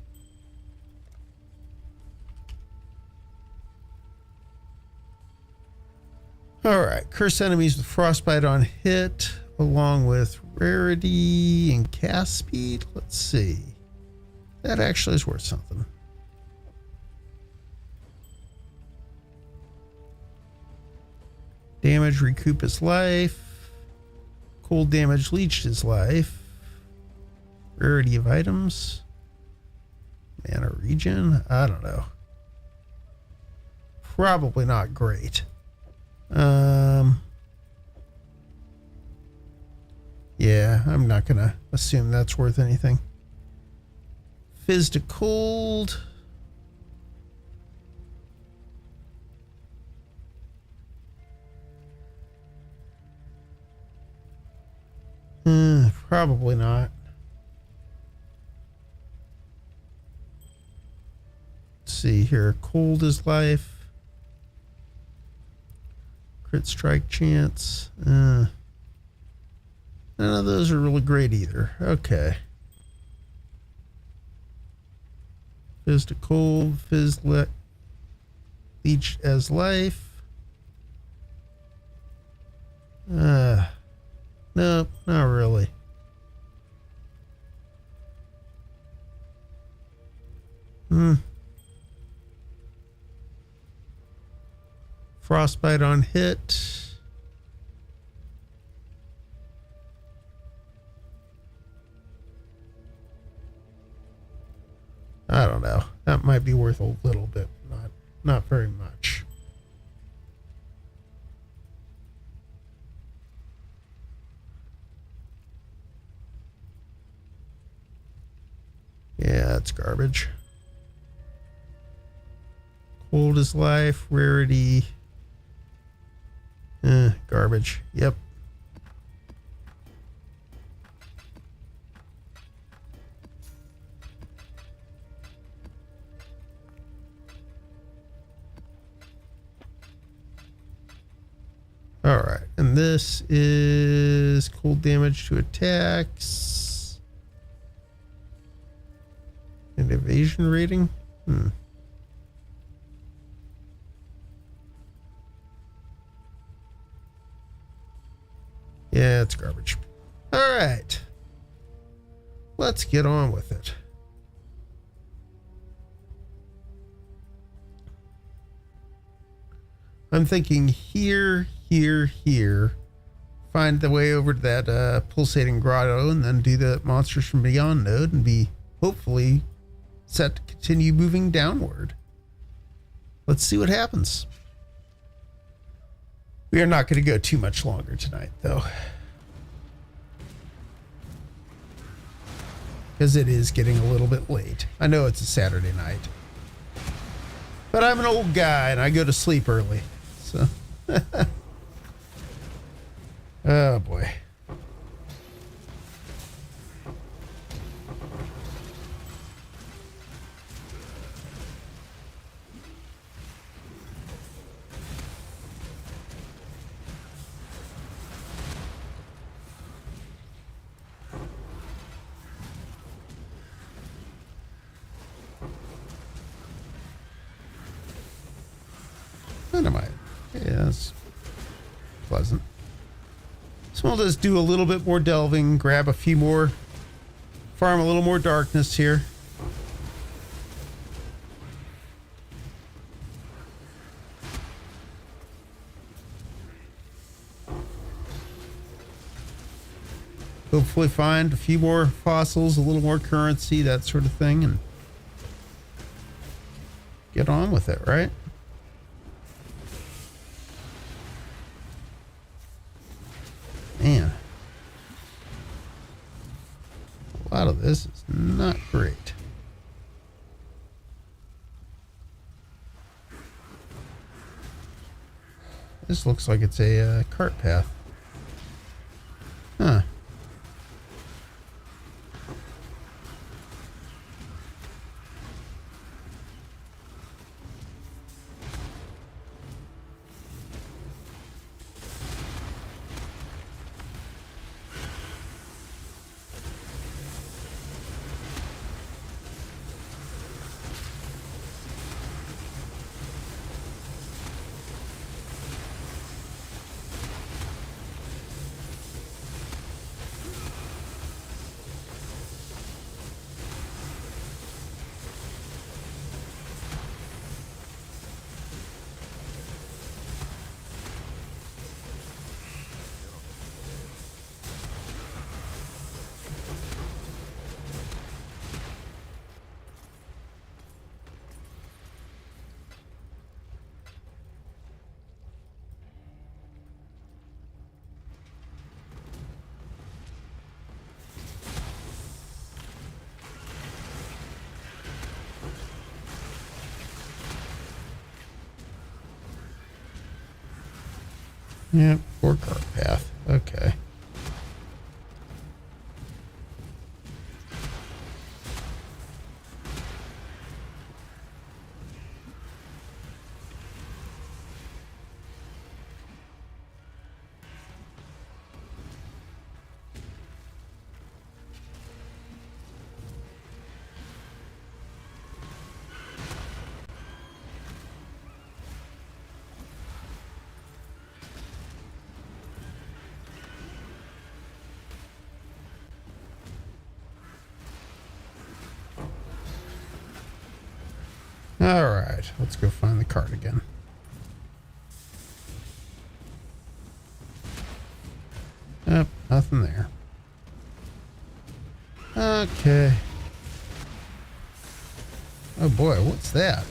All right. Curse enemies with frostbite on hit, along with rarity and cast speed. Let's see. That actually is worth something. Damage, recoup his life. Cold damage, leached his life. Rarity of items. Mana regen. I don't know. Probably not great. Yeah, I'm not gonna assume that's worth anything. Fizz to cold. Probably not. Let's see here. Cold is life. Crit strike chance. None of those are really great either. Okay. Fizz to cold. Fizz leech as life. Nope, not really. Frostbite on hit. I don't know. That might be worth a little bit, not very much. Yeah, that's garbage. Cold is life, rarity. Garbage. Yep. All right, and this is cold damage to attacks and evasion rating. Yeah, it's garbage. All right, let's get on with it. I'm thinking here. Find the way over to that pulsating grotto and then do the Monsters from Beyond node and be hopefully set to continue moving downward. Let's see what happens. We are not going to go too much longer tonight, though, because it is getting a little bit late. I know it's a Saturday night, but I'm an old guy and I go to sleep early, so... Oh boy. Dynamite. Yeah, that's pleasant. So we'll just do a little bit more delving, grab a few more, farm a little more darkness here. Hopefully find a few more fossils, a little more currency, that sort of thing, and get on with it, right? Man, a lot of this is not great. This looks like it's a cart path. Huh. Yep, or cart path. Okay. All right, let's go find the cart again. Yep, nothing there. Okay. Oh boy, what's that?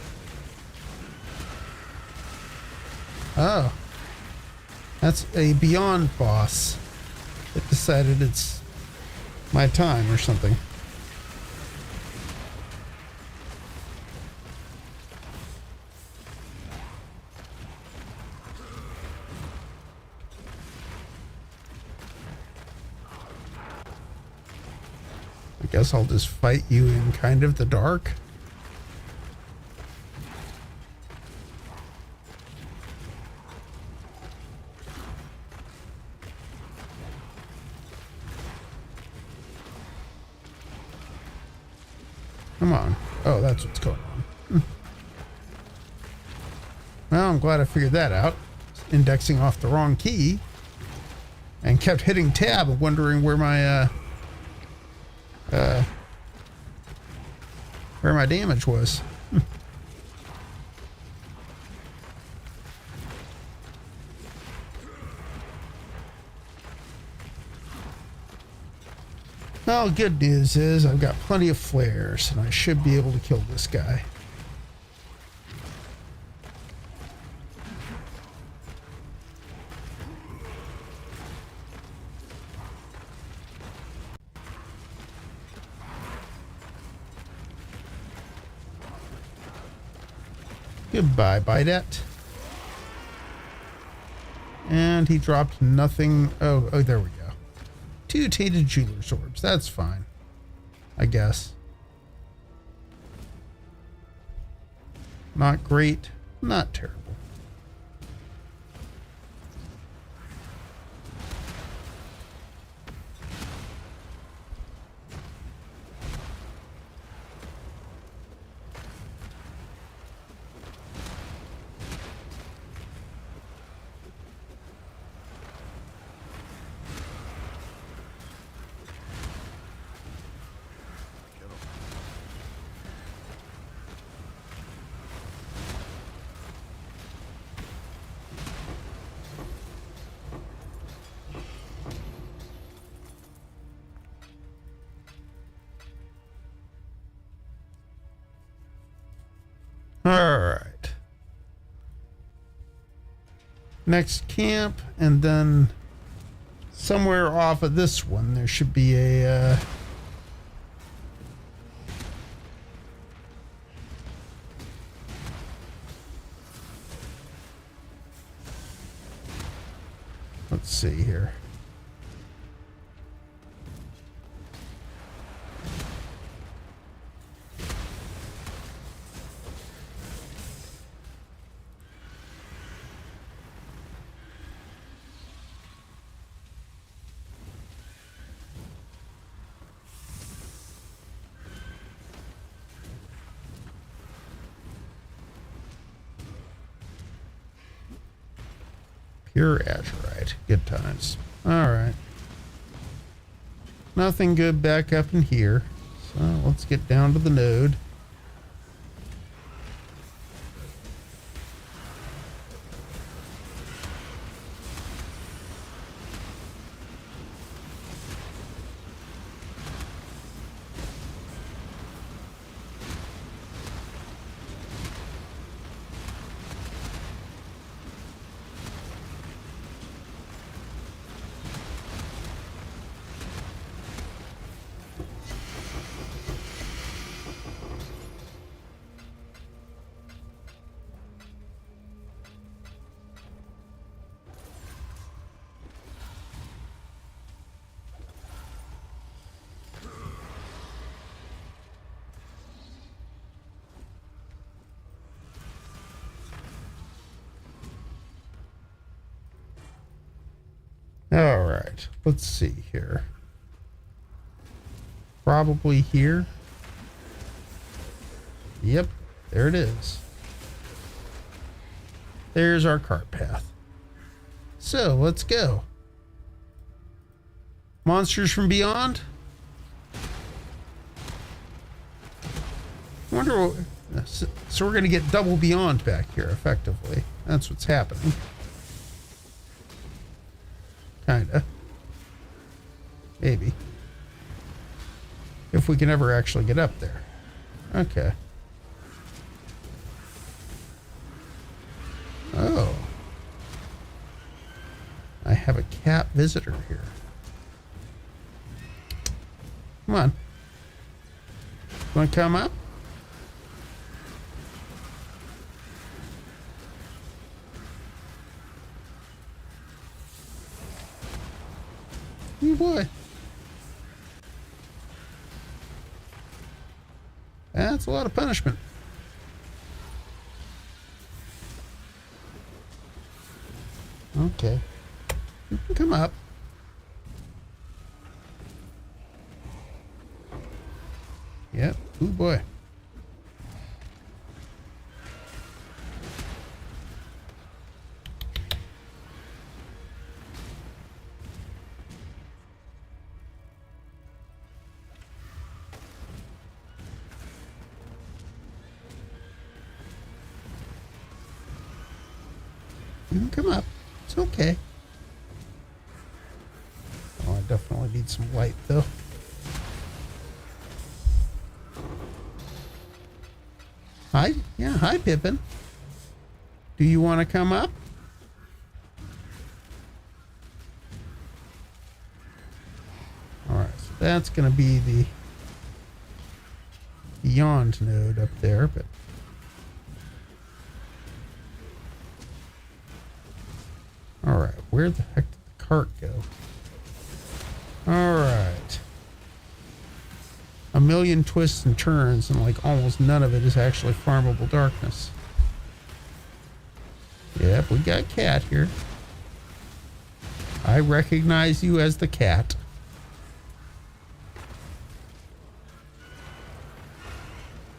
Oh. That's a Beyond boss that decided it's my time or something. I guess I'll just fight you in kind of the dark. Come on. Oh, that's what's going on. Well, I'm glad I figured that out. Indexing off the wrong key and kept hitting tab, wondering where my damage was. Well, good news is I've got plenty of flares and I should be able to kill this guy. Goodbye, Bidette. And he dropped nothing. Oh, there we go. 2 tainted jeweler's orbs. That's fine, I guess. Not great, not terrible. All right. Next camp, and then somewhere off of this one, there should be a see here. Pure azurite. Good times. All right. Nothing good back up in here. So let's get down to the node. All right, let's see here. Probably here. Yep, there it is. There's our cart path. So let's go. Monsters from beyond. I wonder what, so we're going to get double beyond back here effectively. That's what's happening. Kinda. Maybe. If we can ever actually get up there. Okay. Oh. I have a cat visitor here. Come on. Want to come up? Oh boy. That's a lot of punishment. Okay. You can come up. Yep. Oh boy. You can come up. It's okay. Oh, I definitely need some light, though. Hi. Yeah, hi, Pippin. Do you want to come up? All right, so that's going to be the beyond node up there, but... All right, where the heck did the cart go? All right. A million twists and turns, and like almost none of it is actually farmable darkness. Yep, we got cat here. I recognize you as the cat.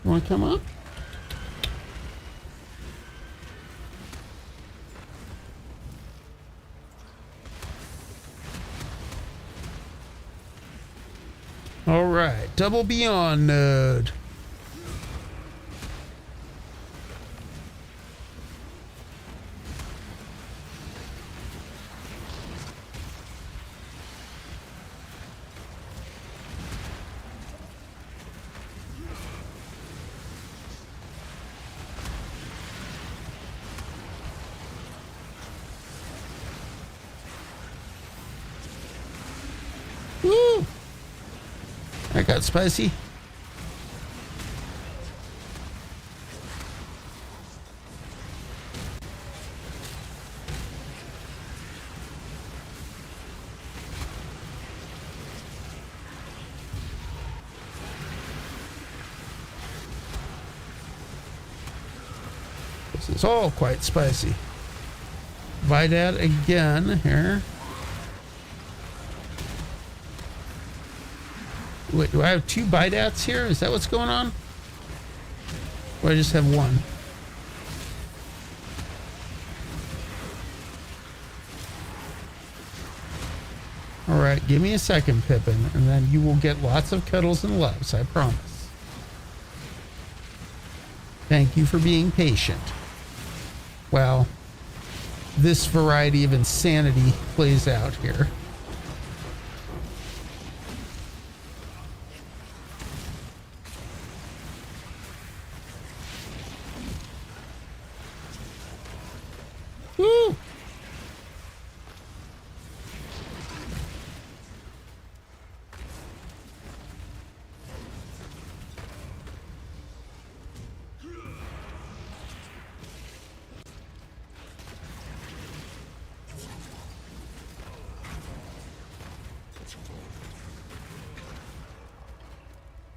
You want to come up? All right, double beyond node. Woo! That got spicy. This is all quite spicy. Vidat again here. Wait, do I have 2 Bidats here? Is that what's going on? Or I just have 1? Alright, give me a second, Pippin, and then you will get lots of cuddles and loves, I promise. Thank you for being patient. Well, this variety of insanity plays out here. Woo!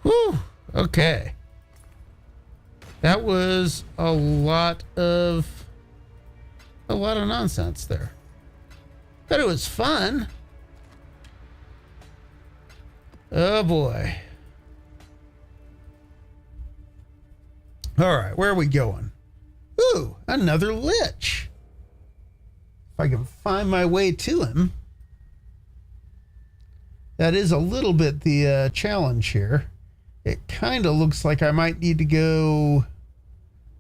Whew. Okay. That was a lot of nonsense there. But it was fun. Oh boy. All right, where are we going? Ooh, another lich. If I can find my way to him. That is a little bit the challenge here. It kind of looks like I might need to go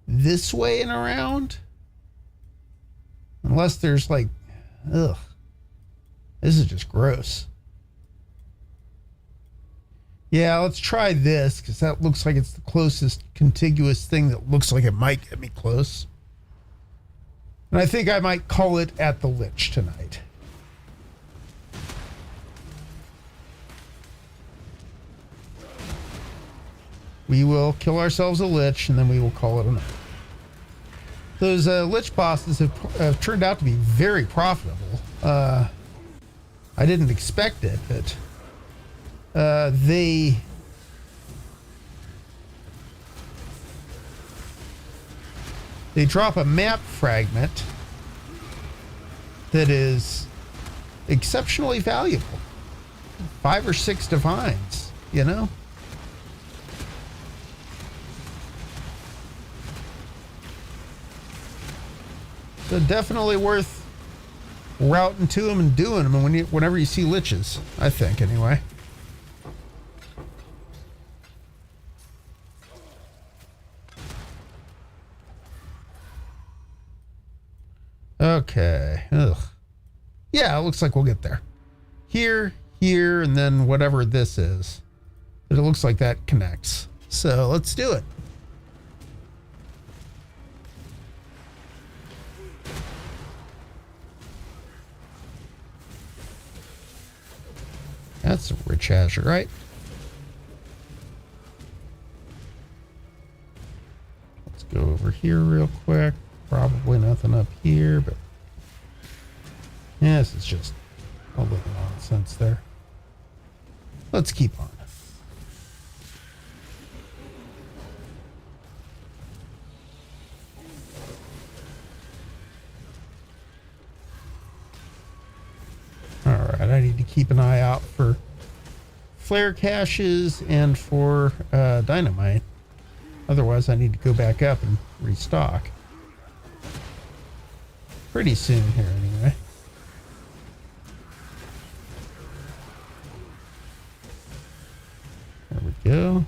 this way and around. Unless there's like, ugh. This is just gross. Yeah, let's try this, because that looks like it's the closest contiguous thing that looks like it might get me close. And I think I might call it at the Lich tonight. We will kill ourselves a Lich, and then we will call it a night. Those Lich bosses have turned out to be very profitable. I didn't expect it, but they drop a map fragment that is exceptionally valuable. 5 or 6 divines, you know? So definitely worth routing to them and doing them whenever you see liches, I think, anyway. Okay. Ugh. Yeah, it looks like we'll get there. Here, and then whatever this is. But it looks like that connects. So let's do it. That's a rich azurite. Let's go over here real quick. Probably nothing up here, but yeah, this is just a little nonsense there. Let's keep on. All right, I need to keep an eye out for flare caches and for dynamite. Otherwise, I need to go back up and restock. Pretty soon here, anyway. There we go.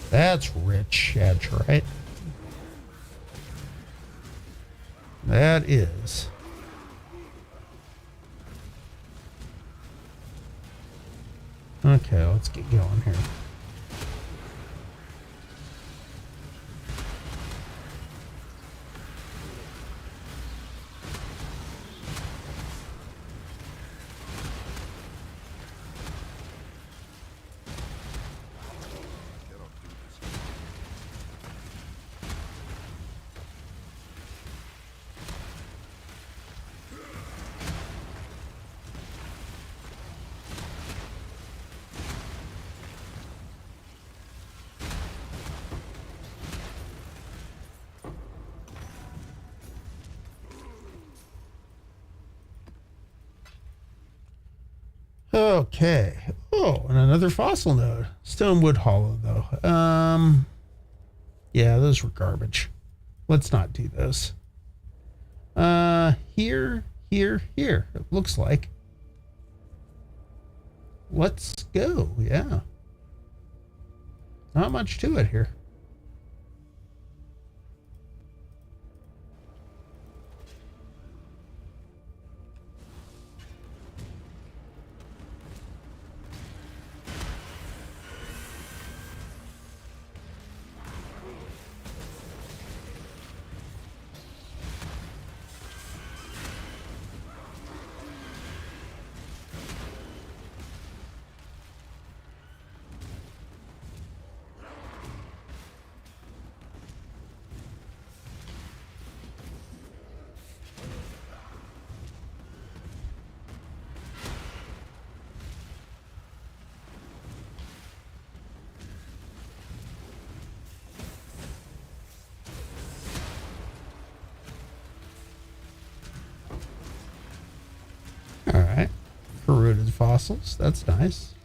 That's rich azurite. That is. Okay, let's get going here. Okay. Oh, and another fossil node. Stonewood Hollow, though. Yeah, those were garbage. Let's not do those. Here. It looks like. Let's go. Yeah. Not much to it here. All right. Corroded fossils. That's nice.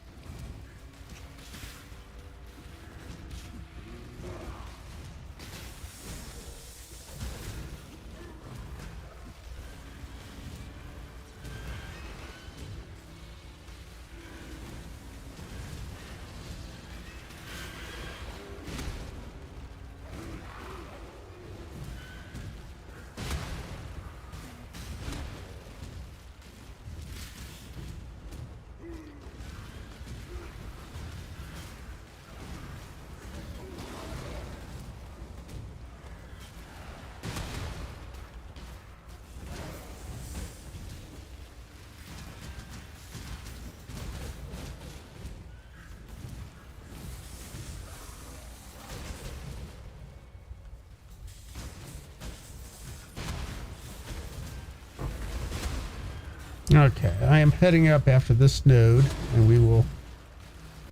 Okay, I am heading up after this node, and we will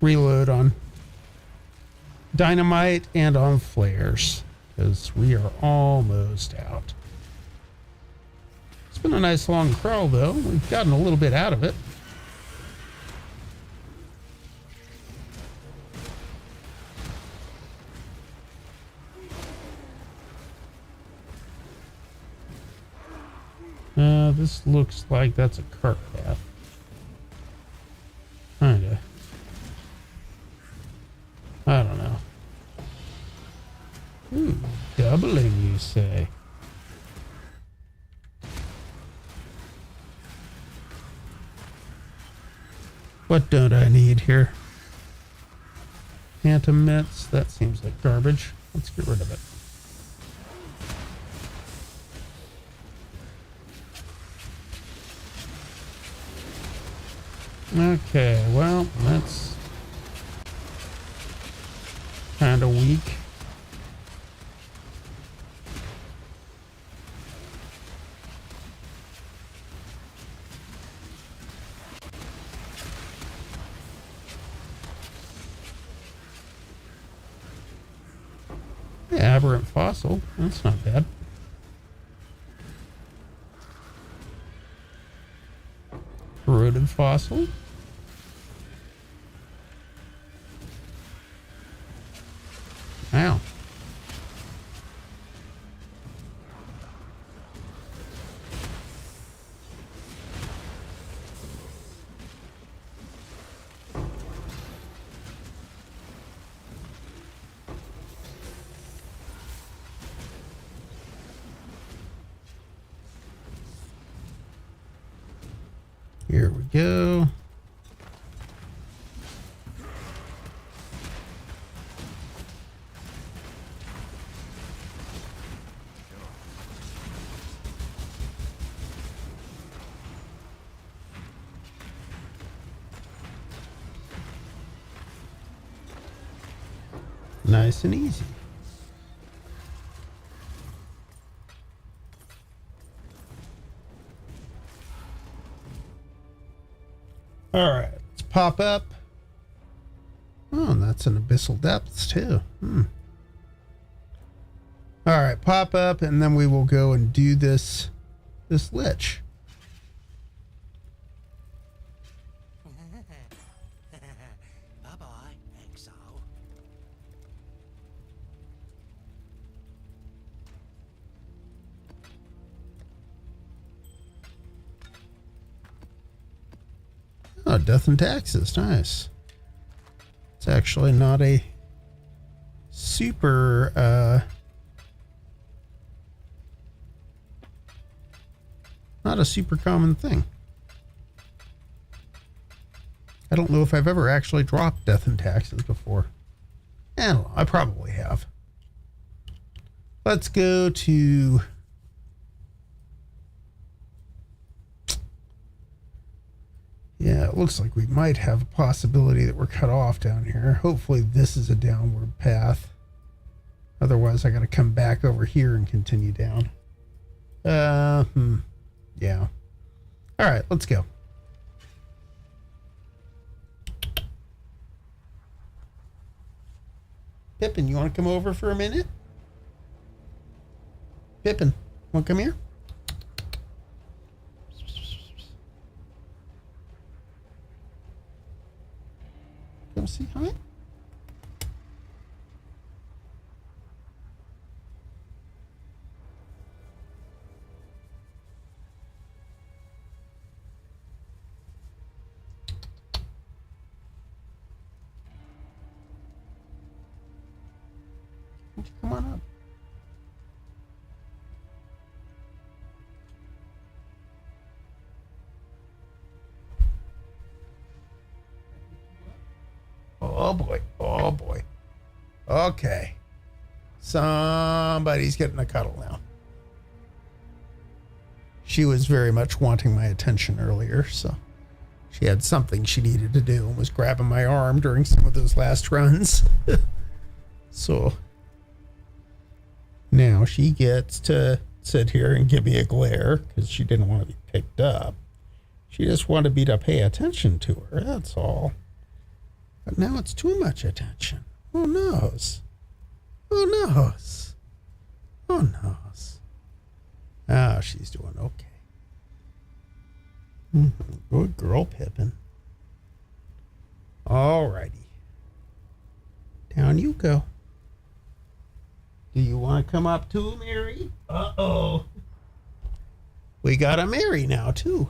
reload on dynamite and on flares, because we are almost out. It's been a nice long crawl, though. We've gotten a little bit out of it. This looks like that's a cart path. Kinda. I don't know. Ooh, doubling, you say? What don't I need here? Phantom mitts, that seems like garbage. Let's get rid of it. Okay, well, that's kind of weak. Yeah, aberrant fossil, that's not bad. Corroded fossil. Wow. Here we go. Nice and easy. All right, let's pop up. Oh, and that's an abyssal depths too. All right, pop up, and then we will go and do this lich. Oh, death and taxes. Nice. It's actually not a super, not a super common thing. I don't know if I've ever actually dropped death and taxes before. I don't know. I probably have. Let's go to... Yeah, it looks like we might have a possibility that we're cut off down here. Hopefully this is a downward path. Otherwise, I got to come back over here and continue down. Yeah. All right, let's go. Pippin, you want to come over for a minute? Pippin, want to come here? Come see hi. Why don't you come on up? Oh boy. Oh boy. Okay. Somebody's getting a cuddle now. She was very much wanting my attention earlier, so she had something she needed to do and was grabbing my arm during some of those last runs. So now she gets to sit here and give me a glare because she didn't want to be picked up. She just wanted me to pay attention to her, that's all. But now it's too much attention. Who knows? Who knows? Who knows? Oh, she's doing okay. Good girl, Pippin. Alrighty. Down you go. Do you want to come up too, Mary? Uh-oh. We got a Mary now, too.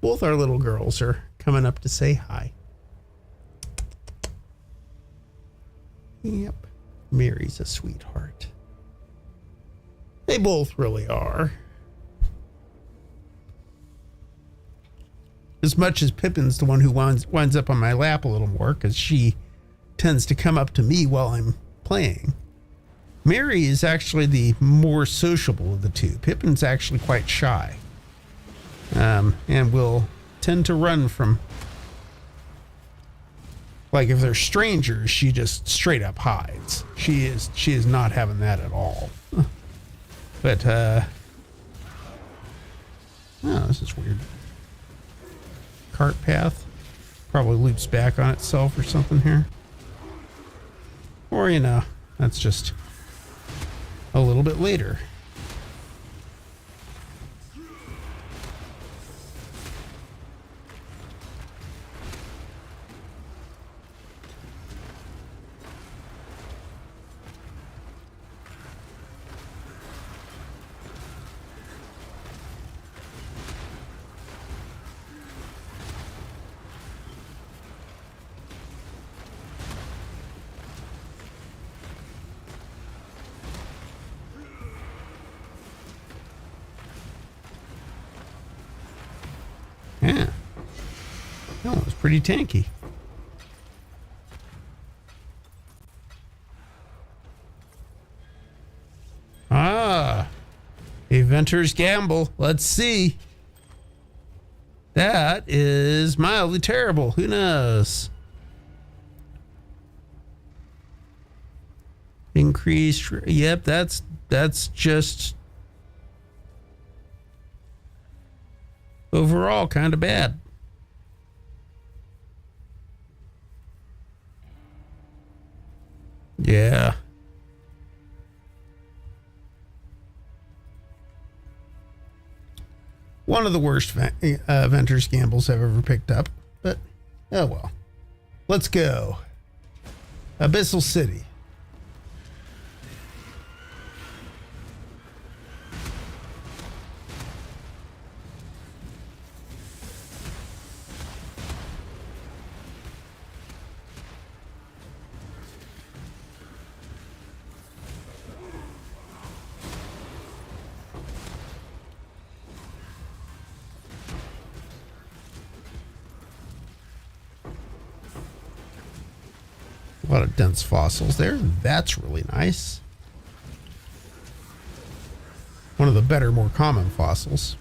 Both our little girls are coming up to say hi. Yep. Mary's a sweetheart. They both really are. As much as Pippin's the one who winds up on my lap a little more because she tends to come up to me while I'm playing. Mary is actually the more sociable of the two. Pippin's actually quite shy. And will tend to run from... Like if they're strangers, she just straight up hides. She is not having that at all. But oh, this is weird. Cart path probably loops back on itself or something here. Or you know, that's just a little bit later. Yeah. No, it was pretty tanky. Ah. A Venter's Gamble. Let's see. That is mildly terrible. Who knows? Increased. Yep, that's just overall kind of bad. Yeah. One of the worst Venter's Gambles I've ever picked up, but oh well. Let's go. Abyssal City. A lot of dense fossils there. That's really nice. One of the better, more common fossils.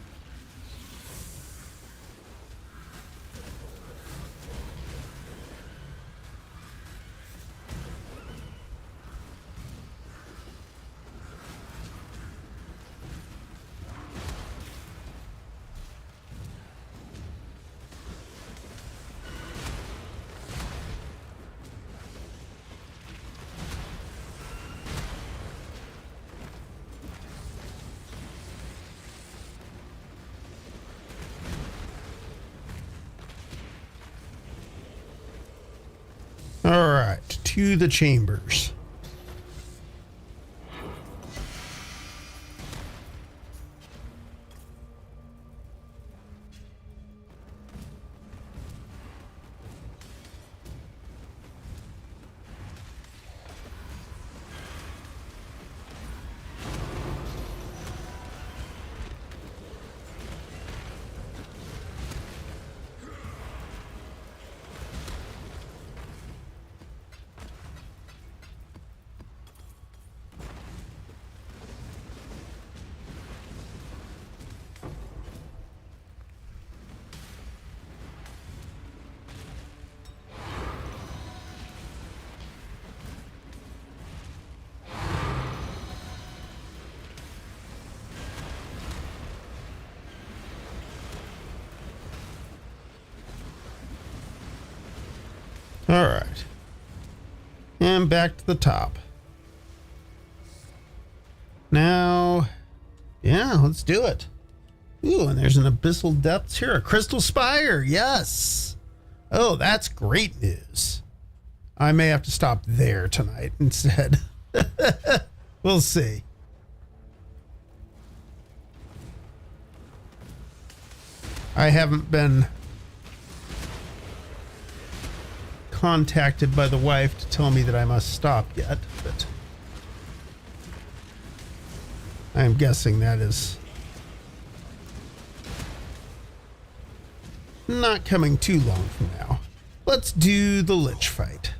All right, to the chambers. All right. And back to the top. Now, yeah, let's do it. Ooh, and there's an abyssal depths here. A crystal spire. Yes. Oh, that's great news. I may have to stop there tonight instead. We'll see. I haven't been contacted by the wife to tell me that I must stop yet, but I'm guessing that is not coming too long from now. Let's do the lich fight.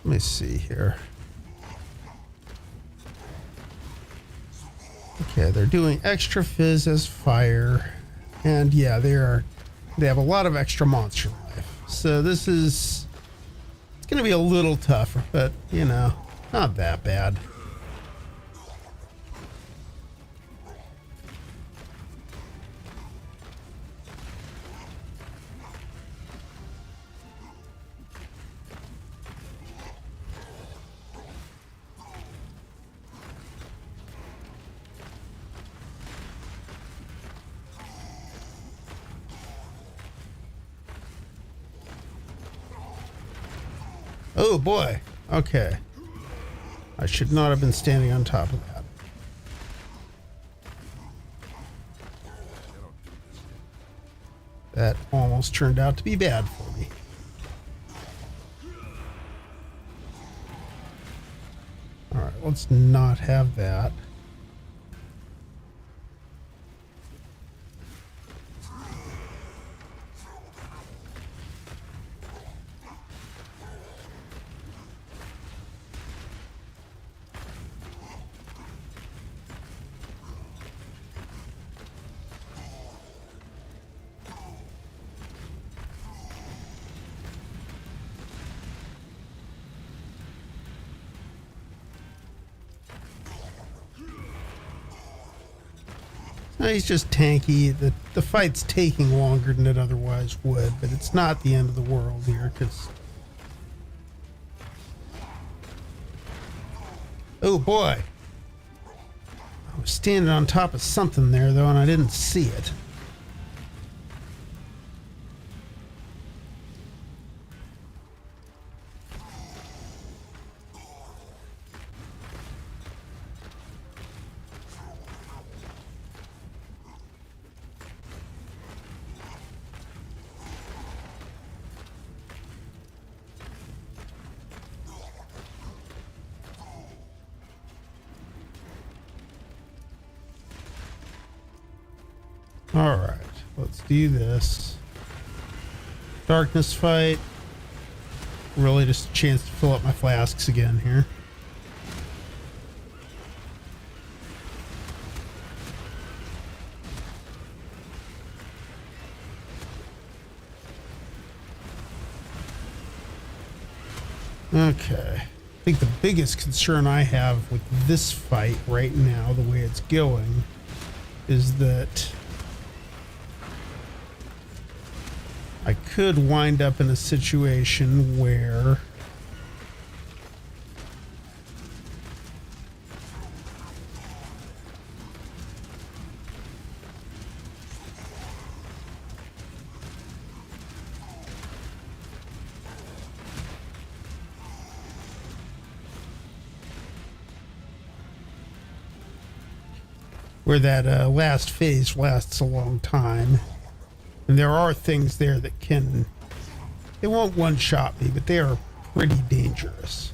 Let me see here. Okay, they're doing extra fizz as fire, and yeah, they have a lot of extra monster life. So it's gonna be a little tougher, but you know, not that bad. Oh boy. Okay. I should not have been standing on top of that. That almost turned out to be bad for me. All right, let's not have that. He's just tanky. The fight's taking longer than it otherwise would, but it's not the end of the world here, because... Oh boy. I was standing on top of something there, though, and I didn't see it. All right, let's do this. Darkness fight. Really just a chance to fill up my flasks again here. Okay. I think the biggest concern I have with this fight right now, the way it's going, is that I could wind up in a situation where that last phase lasts a long time. And there are things there that they won't one-shot me, but they are pretty dangerous.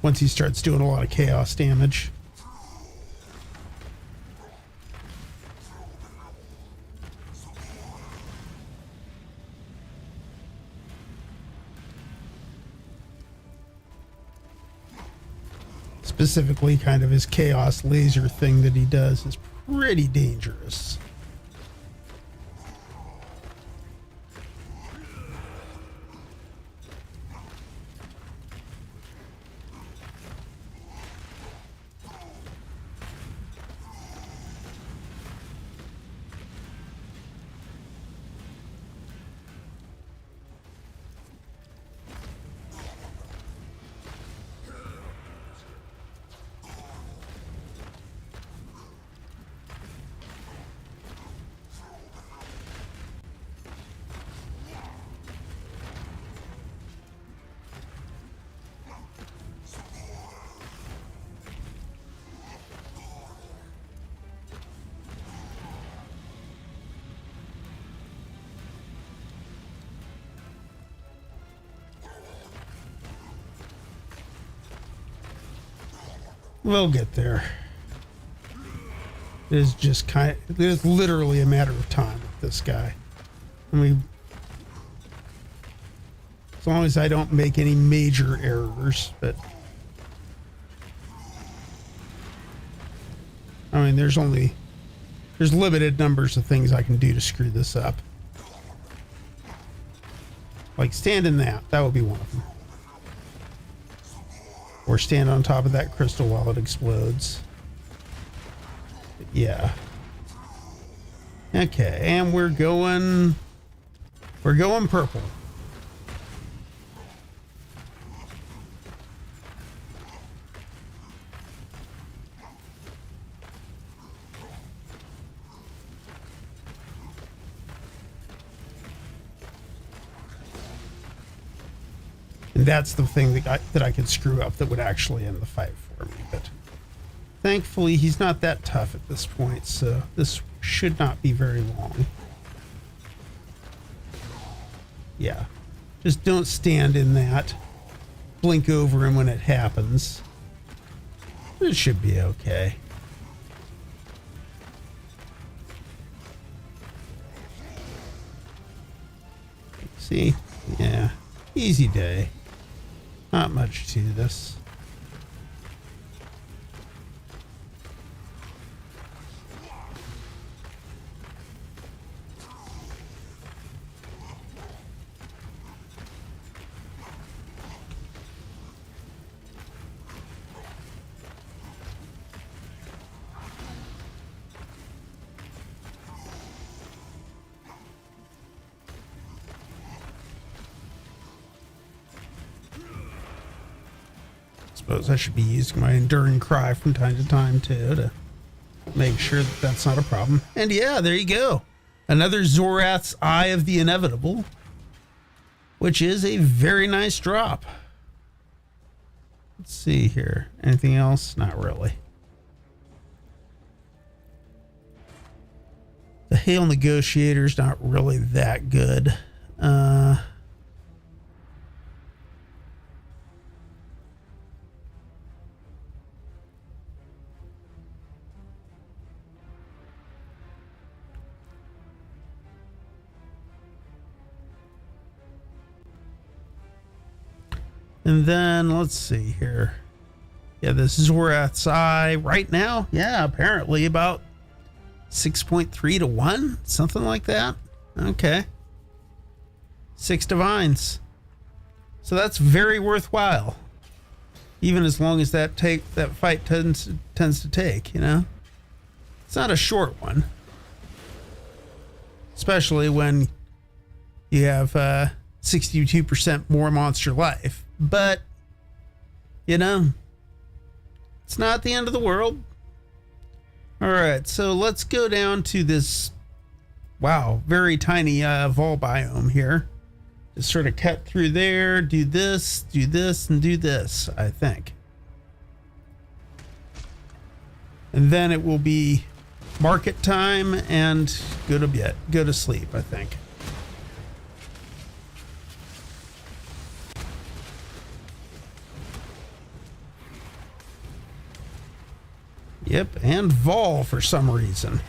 Once he starts doing a lot of chaos damage. Specifically, kind of his chaos laser thing that he does is pretty dangerous. We'll get there. It is just it is literally a matter of time with this guy. I mean, as long as I don't make any major errors, but I mean, there's limited numbers of things I can do to screw this up. Like stand in that would be one of them. Or stand on top of that crystal while it explodes. Yeah. Okay, and we're going purple. And that's the thing that I could screw up that would actually end the fight for me. But thankfully, he's not that tough at this point, so this should not be very long. Yeah. Just don't stand in that. Blink over him when it happens. It should be okay. See? Yeah. Easy day. Not much to this. Suppose I should be using my enduring cry from time to time too to make sure that that's not a problem. And yeah, there you go. Another Zorath's Eye of the Inevitable, which is a very nice drop. Let's see here. Anything else? Not really. The Hail Negotiator's not really that good. And then let's see here. Yeah, this is where it's right now. Yeah, apparently about 6.3 to 1, something like that. Okay. 6 divines. So that's very worthwhile. Even as long as that fight tends to take, you know? It's not a short one. Especially when you have 62% more monster life. But, you know, it's not the end of the world. All right, so let's go down to this, wow, very tiny vol biome here. Just sort of cut through there, do this, and do this, I think. And then it will be market time and go to sleep, I think. Yep, and vol for some reason.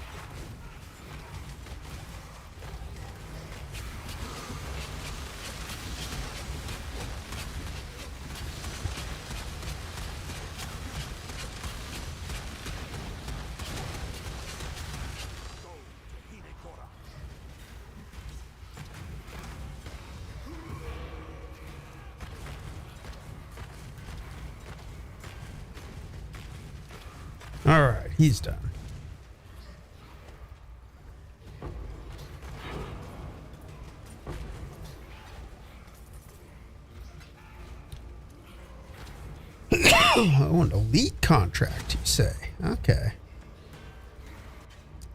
All right, he's done. Oh, an elite contract, you say? Okay.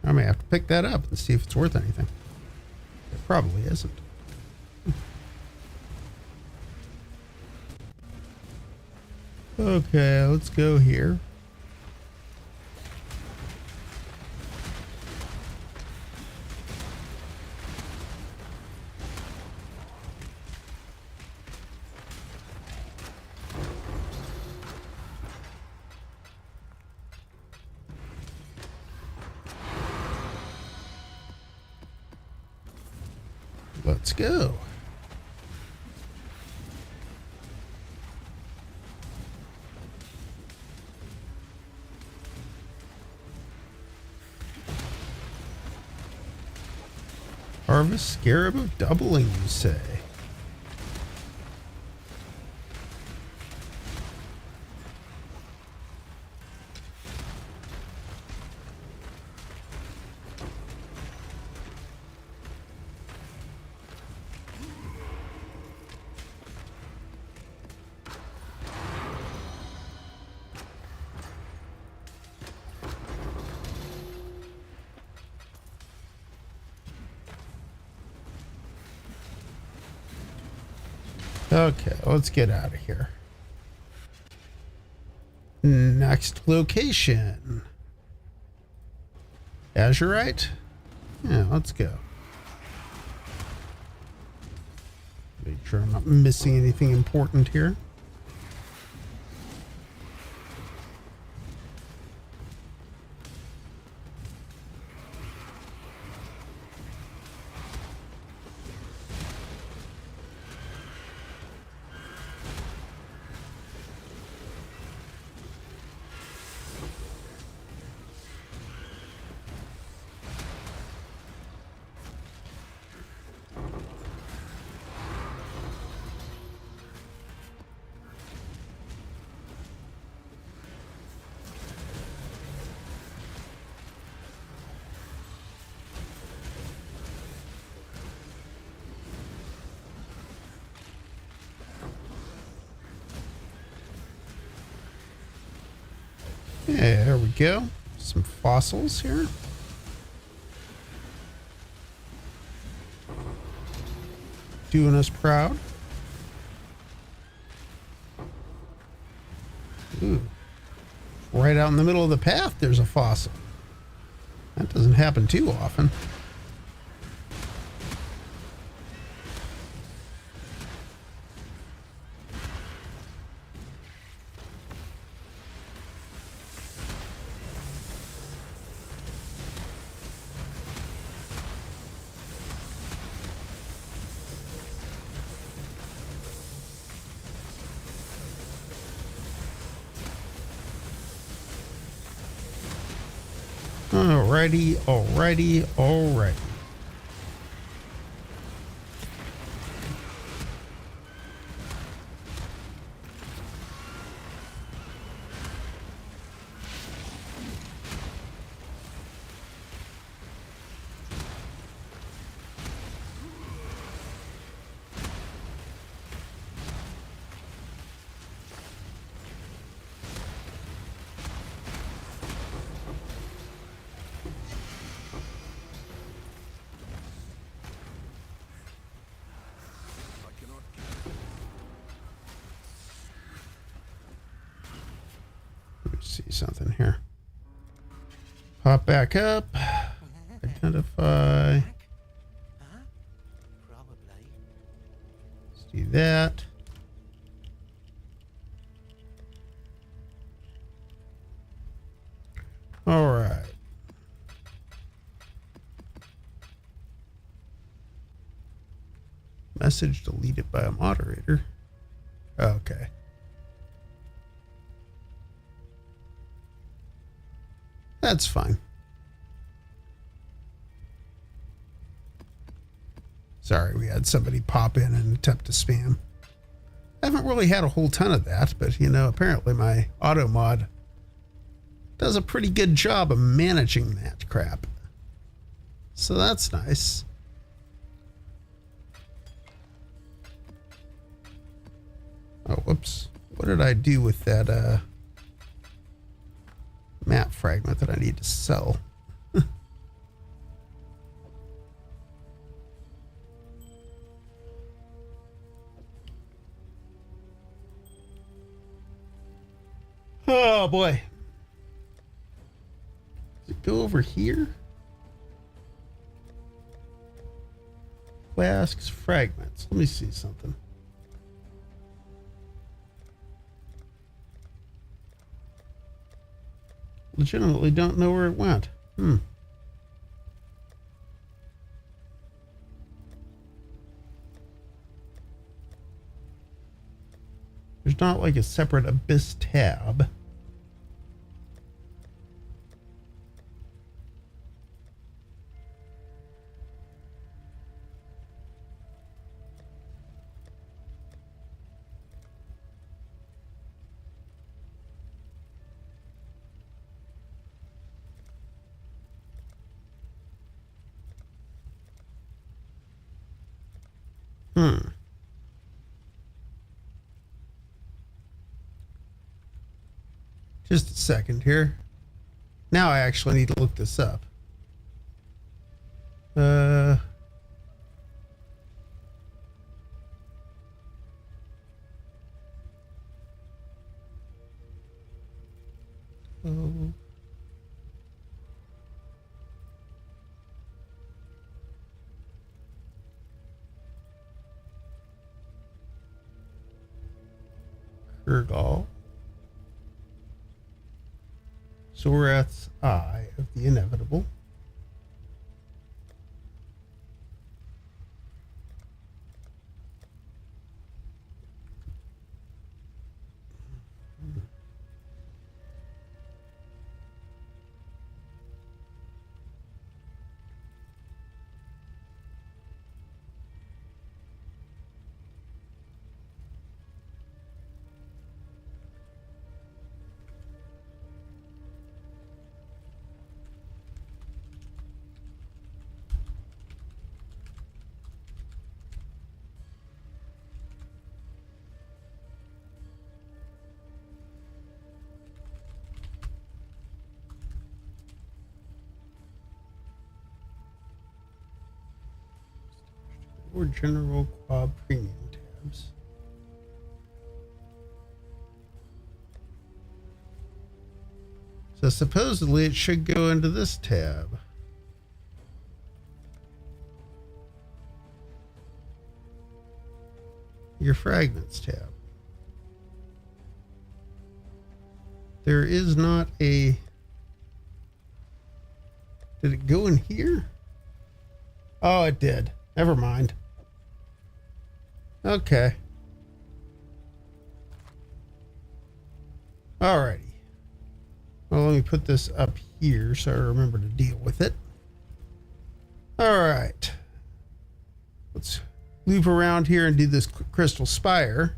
I may have to pick that up and see if it's worth anything. It probably isn't. Okay, let's go here. Let's go. Harvest Scarab of Doubling, you say? Okay, let's get out of here. Next location. Azurite? Yeah, let's go. Make sure I'm not missing anything important here. Yeah, there we go. Some fossils here. Doing us proud. Ooh. Right out in the middle of the path, there's a fossil. That doesn't happen too often. Alrighty, alrighty, alrighty. See something here. Pop back up. Identify. Probably. Let's do that. All right. Message deleted by a moderator. Okay. That's fine. Sorry, we had somebody pop in and attempt to spam. I haven't really had a whole ton of that, but you know, apparently my auto mod does a pretty good job of managing that crap. So that's nice. Oh, whoops. What did I do with that map fragment that I need to sell? Oh boy. Does it go over here? Flasks, fragments. Let me see something. Legitimately don't know where it went. There's not like a separate Abyss tab. Just a second here. Now I actually need to look this up. Oh. Kurgal. Zorath's Eye of the Inevitable. Or general quad premium tabs. So supposedly it should go into this tab. Your fragments tab. There is not a... Did it go in here? Oh, it did. Never mind. Okay. Alrighty. Well, let me put this up here, so I remember to deal with it. All right. Let's loop around here and do this crystal spire.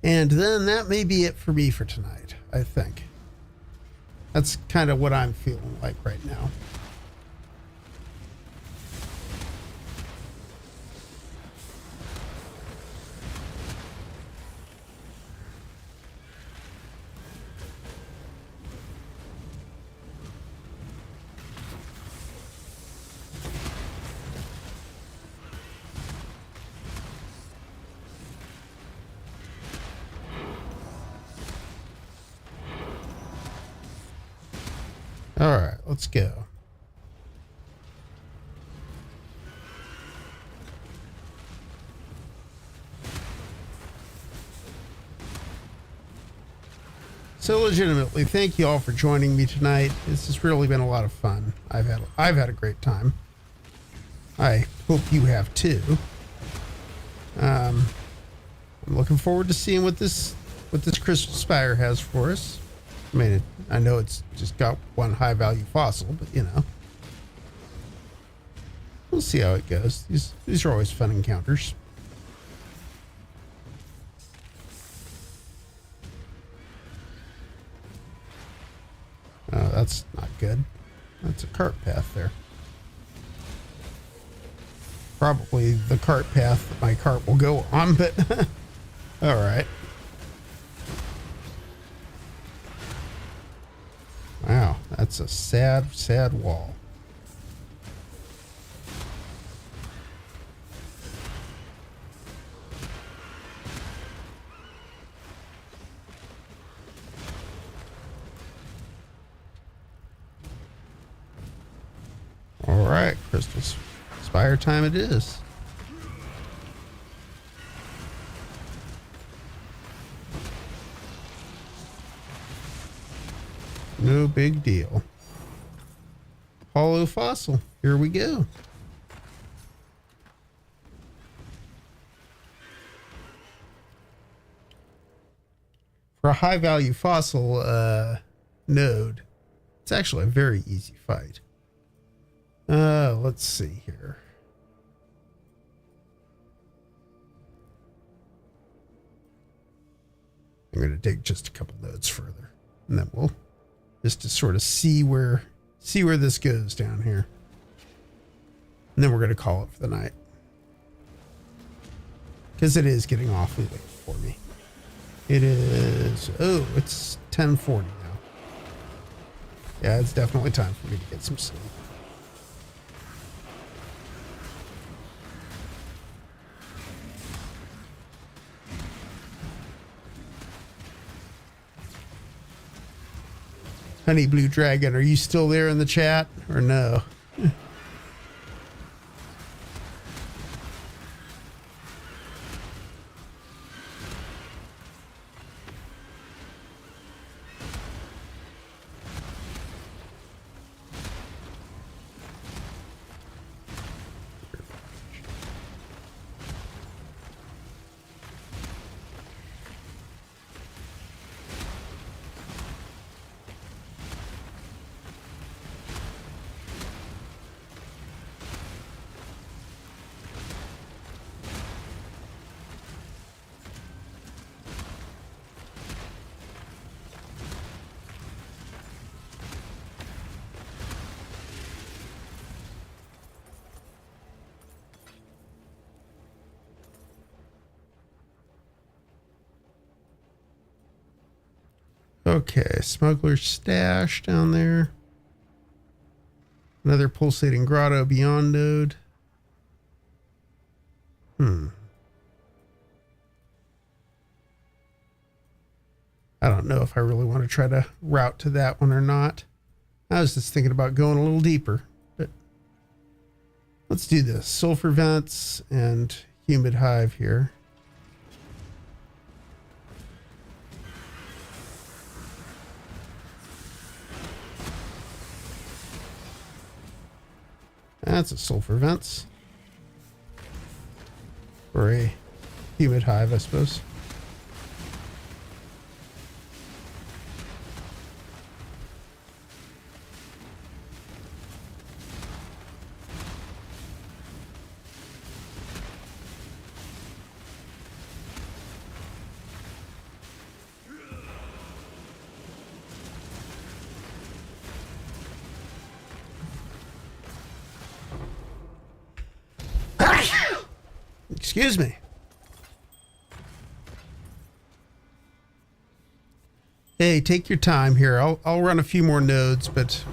And then that may be it for me for tonight, I think. That's kind of what I'm feeling like right now. All right, let's go. So legitimately, thank you all for joining me tonight. This has really been a lot of fun. I've had a great time. I hope you have too. I'm looking forward to seeing what this crystal spire has for us. I mean, I know it's just got one high value fossil, but you know, we'll see how it goes. These are always fun encounters. Oh, that's not good. That's a cart path there. Probably the cart path that my cart will go on, but all right. Wow, that's a sad, sad wall. All right, crystal spire time it is. No big deal. Hollow fossil. Here we go. For a high value fossil node, it's actually a very easy fight. Let's see here. I'm going to dig just a couple nodes further, and then we'll just to sort of see where this goes down here. And then we're going to call it for the night. Because it is getting awfully late for me. It is, oh, it's 10:40 now. Yeah, it's definitely time for me to get some sleep. Honey Blue Dragon, are you still there in the chat or no? Okay, smuggler's stash down there. Another pulsating grotto beyond node. I don't know if I really want to try to route to that one or not. I was just thinking about going a little deeper, but let's do this. Sulfur vents and humid hive here. That's a sulfur vents. Or a humid hive, I suppose. Excuse me. Hey, take your time here. I'll run a few more nodes, but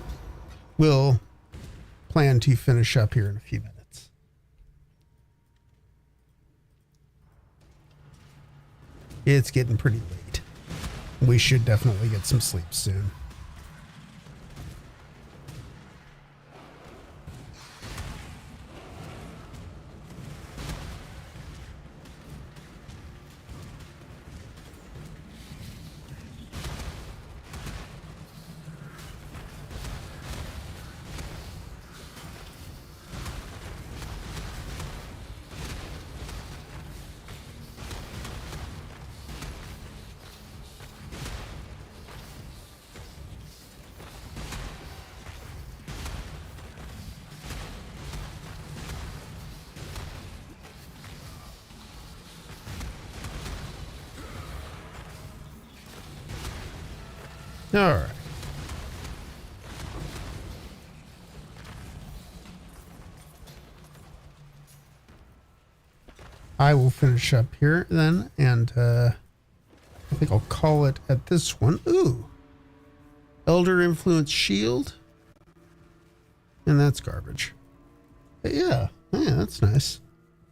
we'll plan to finish up here in a few minutes. It's getting pretty late. We should definitely get some sleep soon. All right. I will finish up here then, and I think I'll call it at this one. Ooh. Elder Influence Shield. And that's garbage. But yeah, that's nice.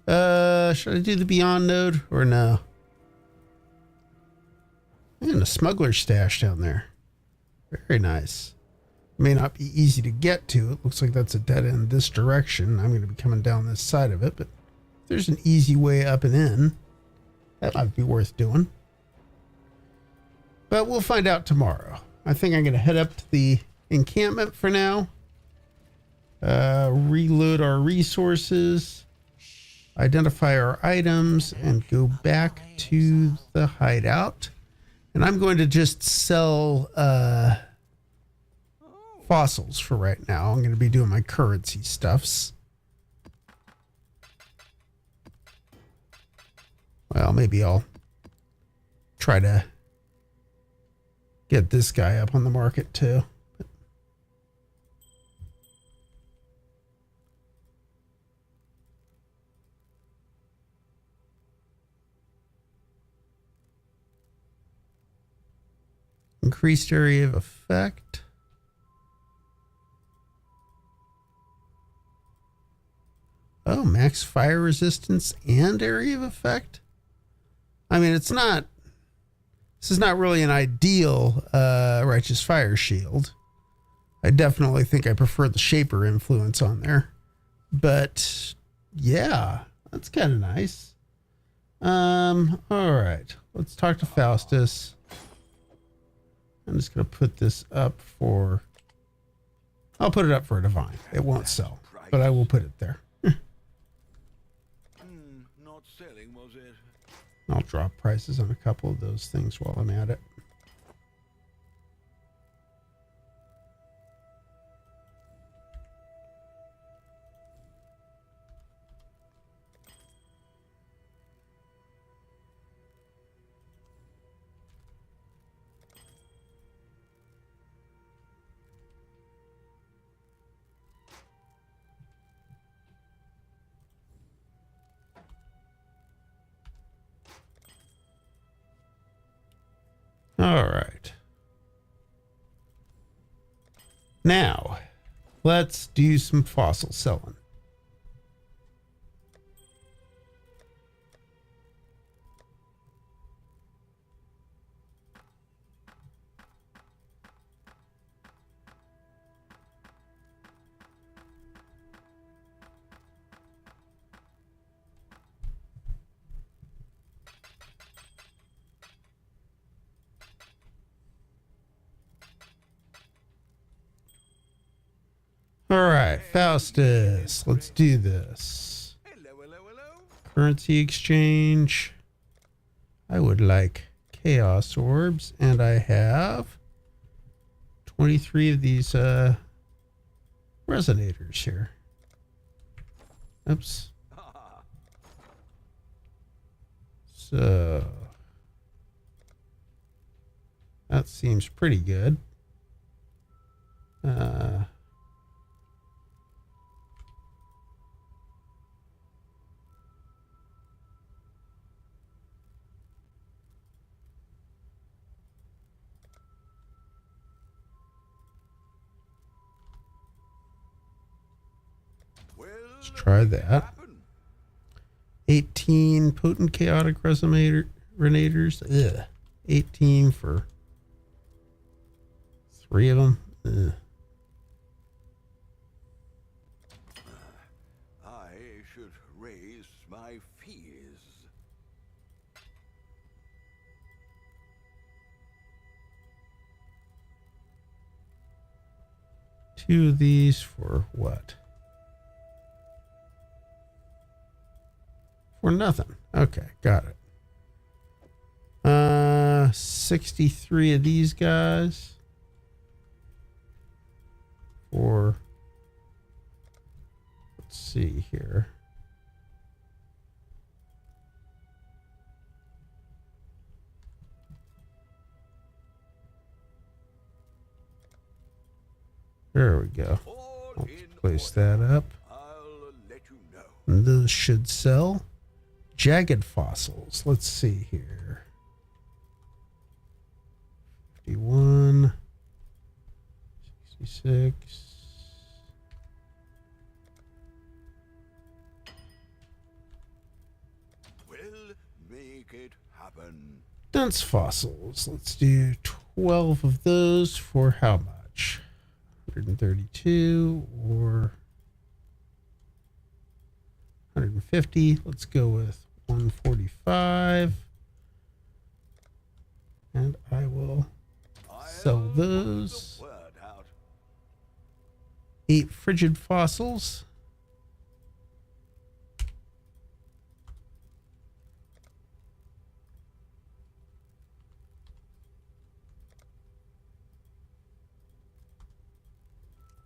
Should I do the Beyond node or no? And a smuggler stash down there. Very nice. May not be easy to get to. It looks like that's a dead end this direction. I'm going to be coming down this side of it, but if there's an easy way up and in, that might be worth doing. But we'll find out tomorrow. I think I'm going to head up to the encampment for now. Reload our resources. Identify our items and go back to the hideout. And I'm going to just sell fossils for right now. I'm going to be doing my currency stuffs. Well, maybe I'll try to get this guy up on the market too. Increased area of effect. Oh, max fire resistance and area of effect. I mean, this is not really an ideal righteous fire shield. I definitely think I prefer the Shaper influence on there. But yeah, that's kind of nice. All right, let's talk to Faustus. I'm just going to put this up for... I'll put it up for a divine. It won't sell, but I will put it there. Not selling, was it? I'll drop prices on a couple of those things while I'm at it. All right. Now, let's do some fossil selling. All right, Faustus, let's do this. Hello. Currency exchange. I would like chaos orbs, and I have 23 of these resonators here. Oops. So that seems pretty good. Let's try that. Happen. 18 potent chaotic resonators. Ugh. 18 for 3 of them. Ugh. I should raise my fees. 2 of these for what? For nothing. Okay, got it. 63 of these guys for, let's see here. There we go. All Let's in place order. that up. I'll let you know. And those should sell. Jagged fossils. Let's see here. 51. 66. We'll make it happen. Dense fossils. Let's do 12 of those for how much? 132 or 150. Let's go with 145. And I will sell I'll put those. the word out. 8 frigid fossils.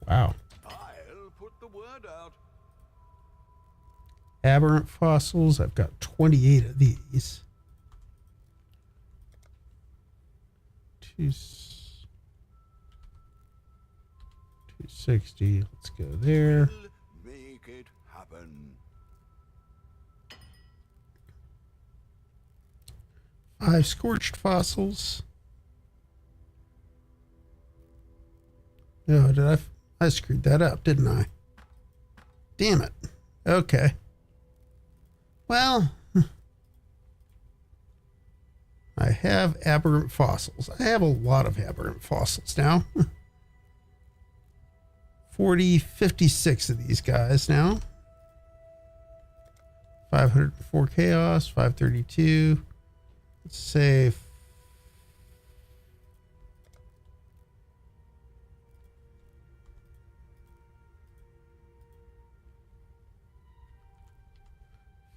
Wow. I'll put the word out. Aberrant fossils. I've got 28 of these. 260. Let's go there. We'll make it happen. 5 scorched fossils. No, did I screwed that up, didn't I? Damn it. Okay. Well, I have aberrant fossils. I have a lot of aberrant fossils now. 56 of these guys now. 504 chaos, 532. Let's say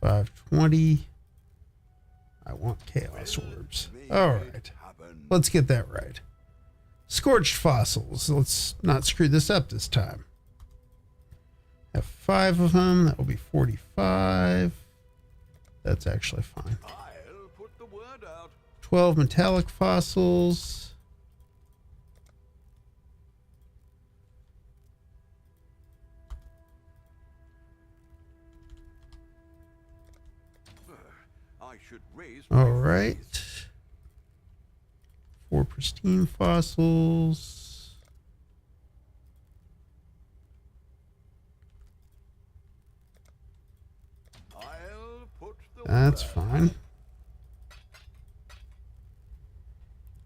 520. I want chaos orbs. All right. Let's get that right. Scorched fossils. Let's not screw this up this time. Have 5 of them. That will be 45. That's actually fine. I'll put the word out. 12 metallic fossils. I should raise my All right. fees. 4 pristine fossils. I'll put the That's word fine.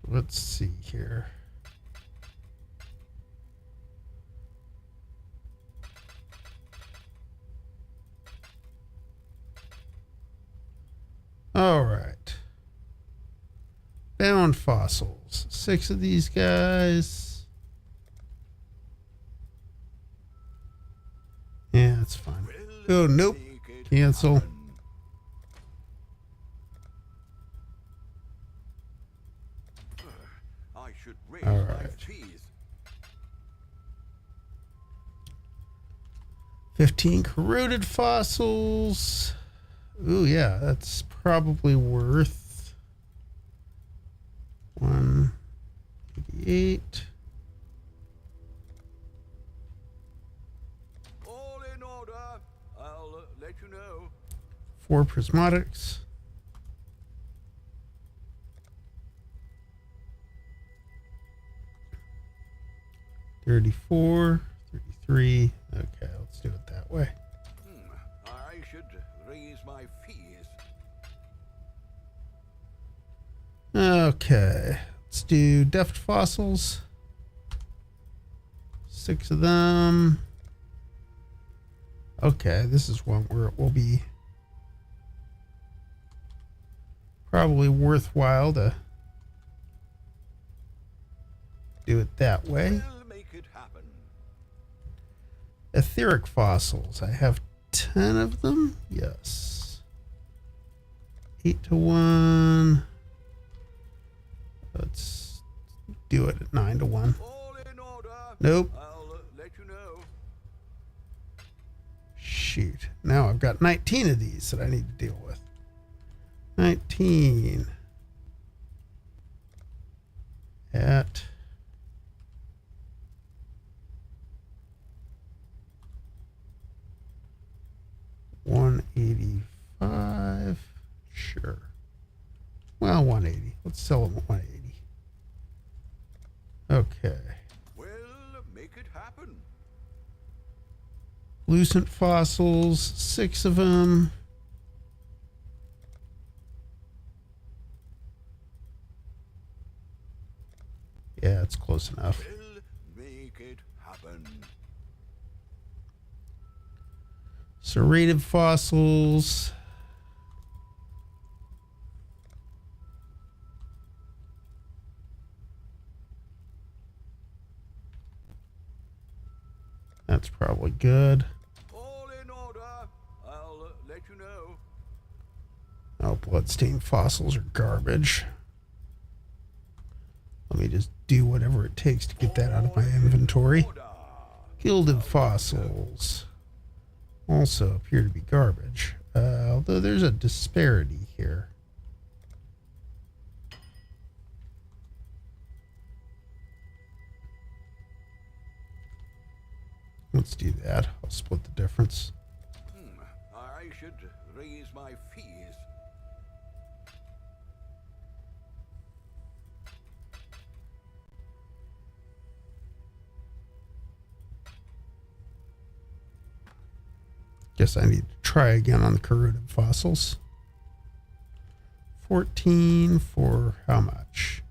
Let's see here. All right. Bound fossils. 6 of these guys. Yeah, that's fine. We'll Oh, nope. make it Cancel. happen. I should raise All my right. fees. 15 corroded fossils. Ooh, yeah, that's probably worth 188. All in order. I'll let you know. 4 prismatics. $34, $33. Okay, let's do it that way. should raise my fees. Okay, let's do deft fossils. 6 of them. Okay, this is one where it will be probably worthwhile to do it that way. We'll make it happen. Etheric fossils. I have 10 of them. Yes. 8 to 1. Let's do it at 9 to 1. All in order. Nope. I'll let you know. Shoot. Now I've got 19 of these that I need to deal with. 19 at 185. Sure. Well, 180. Let's sell them at 180. Okay. We'll make it happen. Lucent fossils, 6 of them. Yeah, it's close enough. We'll make it happen. Serrated fossils. That's probably good. All in order. I'll let you know. Oh, bloodstained fossils are garbage. Let me just do whatever it takes to get that out of my inventory. Order. Gilded fossils also appear to be garbage. Although there's a disparity here. Let's do that. I'll split the difference. I should raise my fees. Guess I need to try again on the corroded fossils. 14 for how much?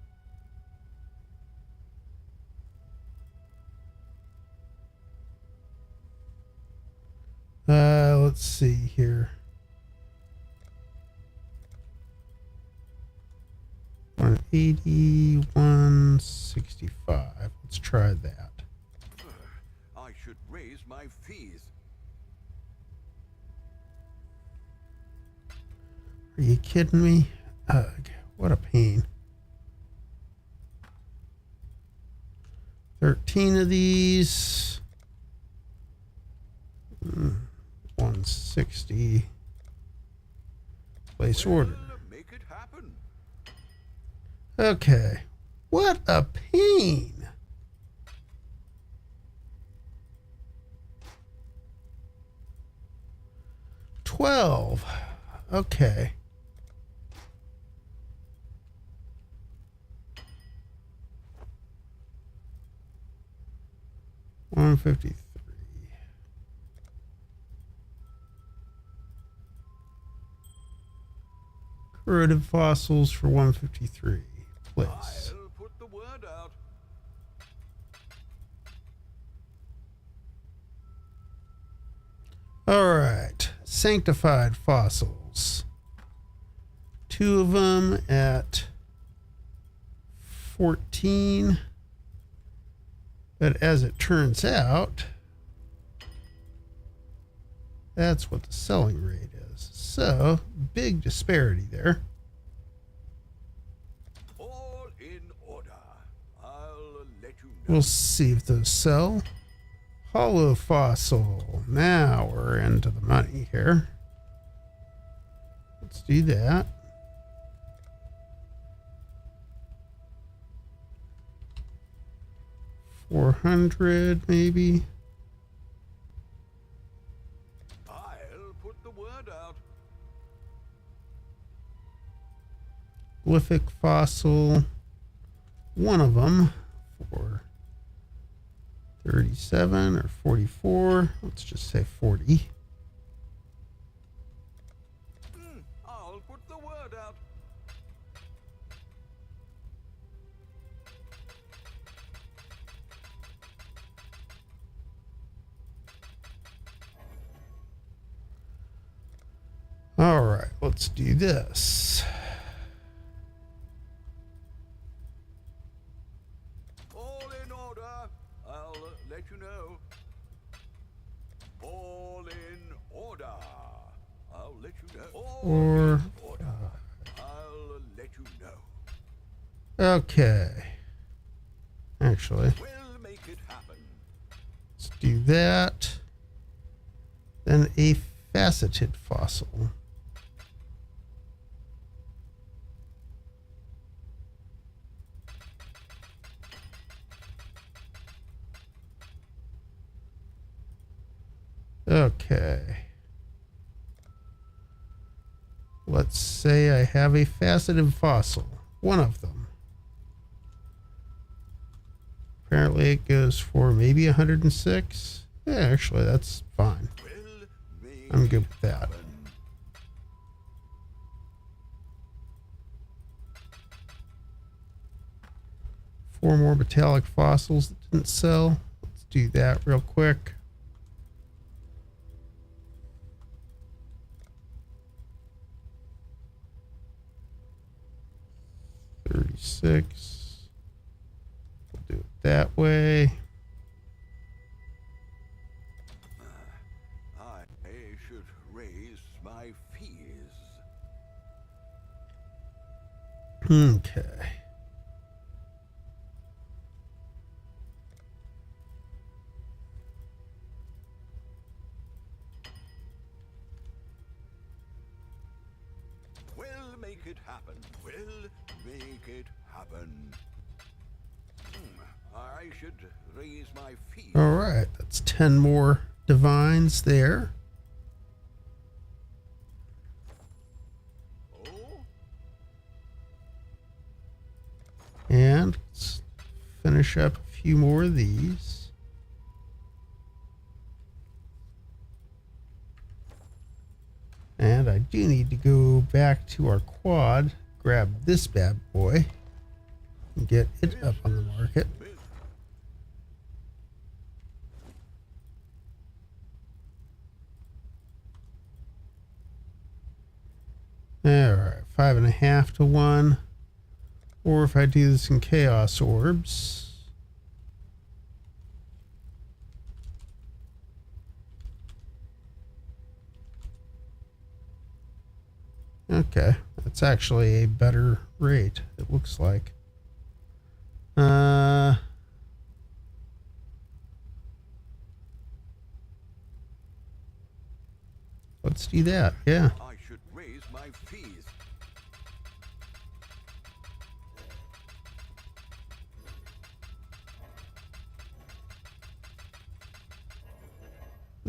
Let's see here. 180, 165. Let's try that. I should raise my fees. Are you kidding me? Ugh, what a pain. 13 of these. 160. Place order. We'll make it happen. Okay. What a pain. $12. Okay. $153. Corroded fossils for 153. Place. I'll put the word out. All right. Sanctified fossils. 2 of them at 14. But as it turns out, that's what the selling rate is. So, big disparity there. All in order. I'll let you know. We'll see if those sell. Hollow fossil. Now we're into the money here. Let's do that. $400 maybe. I'll put the word out. Glyphic fossil. One of them for 37 or 44. Let's just say 40. All right, let's do this. All in order. I'll let you know. All in order. I'll let you know. All Or in order. I'll let you know. okay. Actually, We'll make it happen. let's do that. Then a faceted fossil. Okay. Let's say I have a faceted fossil. One of them. Apparently it goes for maybe 106. Yeah, actually, that's fine. We'll make I'm good with that. happen. 4 more metallic fossils that didn't sell. Let's do that real quick. $36. We'll do it that way. I should raise my fees. Okay. We'll make it happen. We'll make it happen. I should raise my fees. All right. That's 10 more divines there. Oh, And let's finish up a few more of these. And I do need to go back to our quad, grab this bad boy, and get it up on the market. All right, 5.5 to 1. Or if I do this in chaos orbs. Okay, that's actually a better rate, it looks like. Let's do that, yeah. I should raise my fees.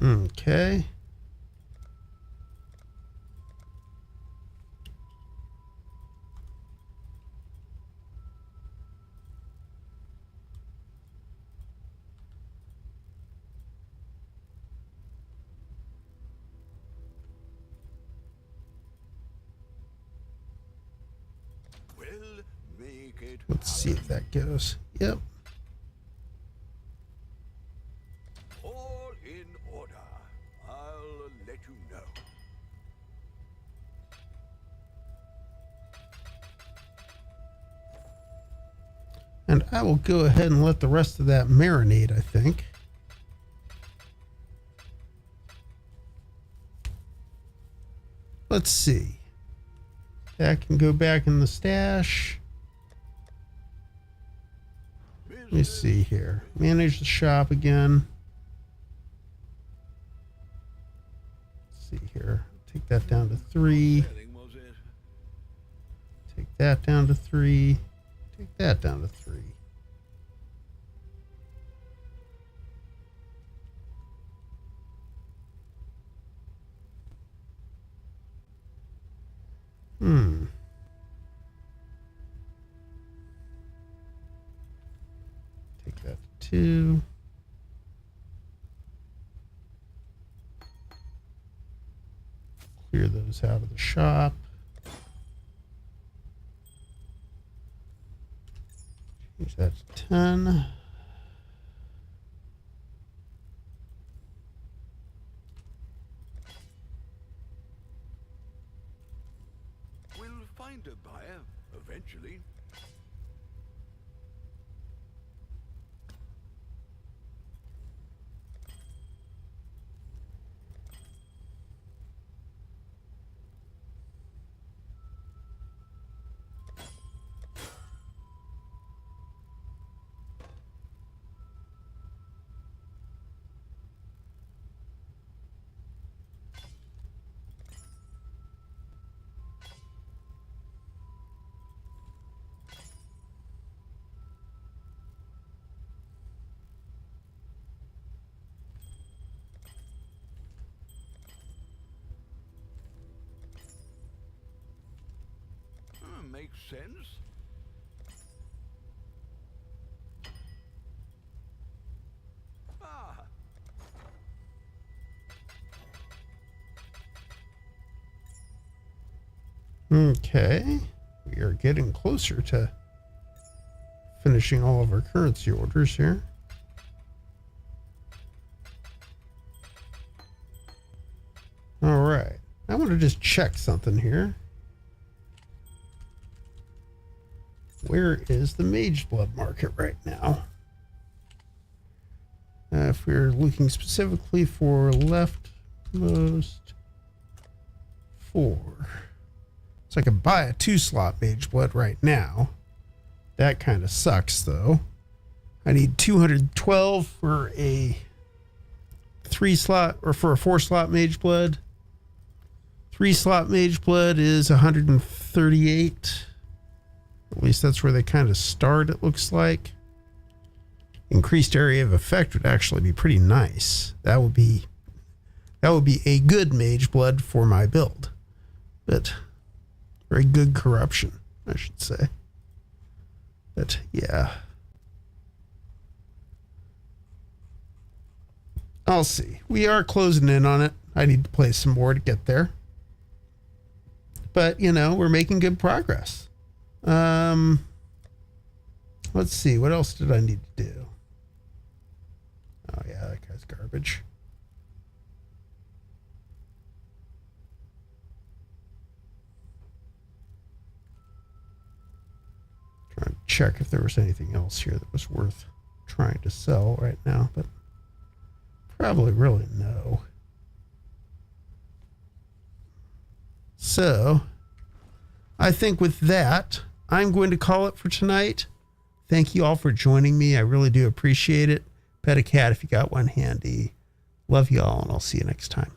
Okay. We'll make it Let's see if that goes. Yep. all in order. I'll let you know. And I will go ahead and let the rest of that marinate, I think. Let's see. That can go back in the stash. Let me see here. Manage the shop again. Let's see here. Take that down to 3. Selling, was it? Take that down to 3. Take that down to 3. Take that to 2. Clear those out of the shop. Change that to 10. find a buyer eventually. Makes sense. Ah. Okay. We are getting closer to finishing all of our currency orders here. All right. I want to just check something here. Where is the Mage Blood market right now? If we're looking specifically for leftmost 4. So I could buy a 2-slot Mage Blood right now. That kind of sucks, though. I need 212 for a 3-slot, or for a 4-slot Mage Blood. 3-slot Mage Blood is 138. At least that's where they kind of start, it looks like. Increased area of effect would actually be pretty nice. That would be a good Mage Blood for my build. But very good corruption, I should say. But yeah. I'll see. We are closing in on it. I need to play some more to get there. But, you know, we're making good progress. Let's see. What else did I need to do? Oh, yeah, that guy's garbage. Trying to check if there was anything else here that was worth trying to sell right now, but probably really no. So, I think with that, I'm going to call it for tonight. Thank you all for joining me. I really do appreciate it. Pet a cat if you got one handy. Love you all, and I'll see you next time.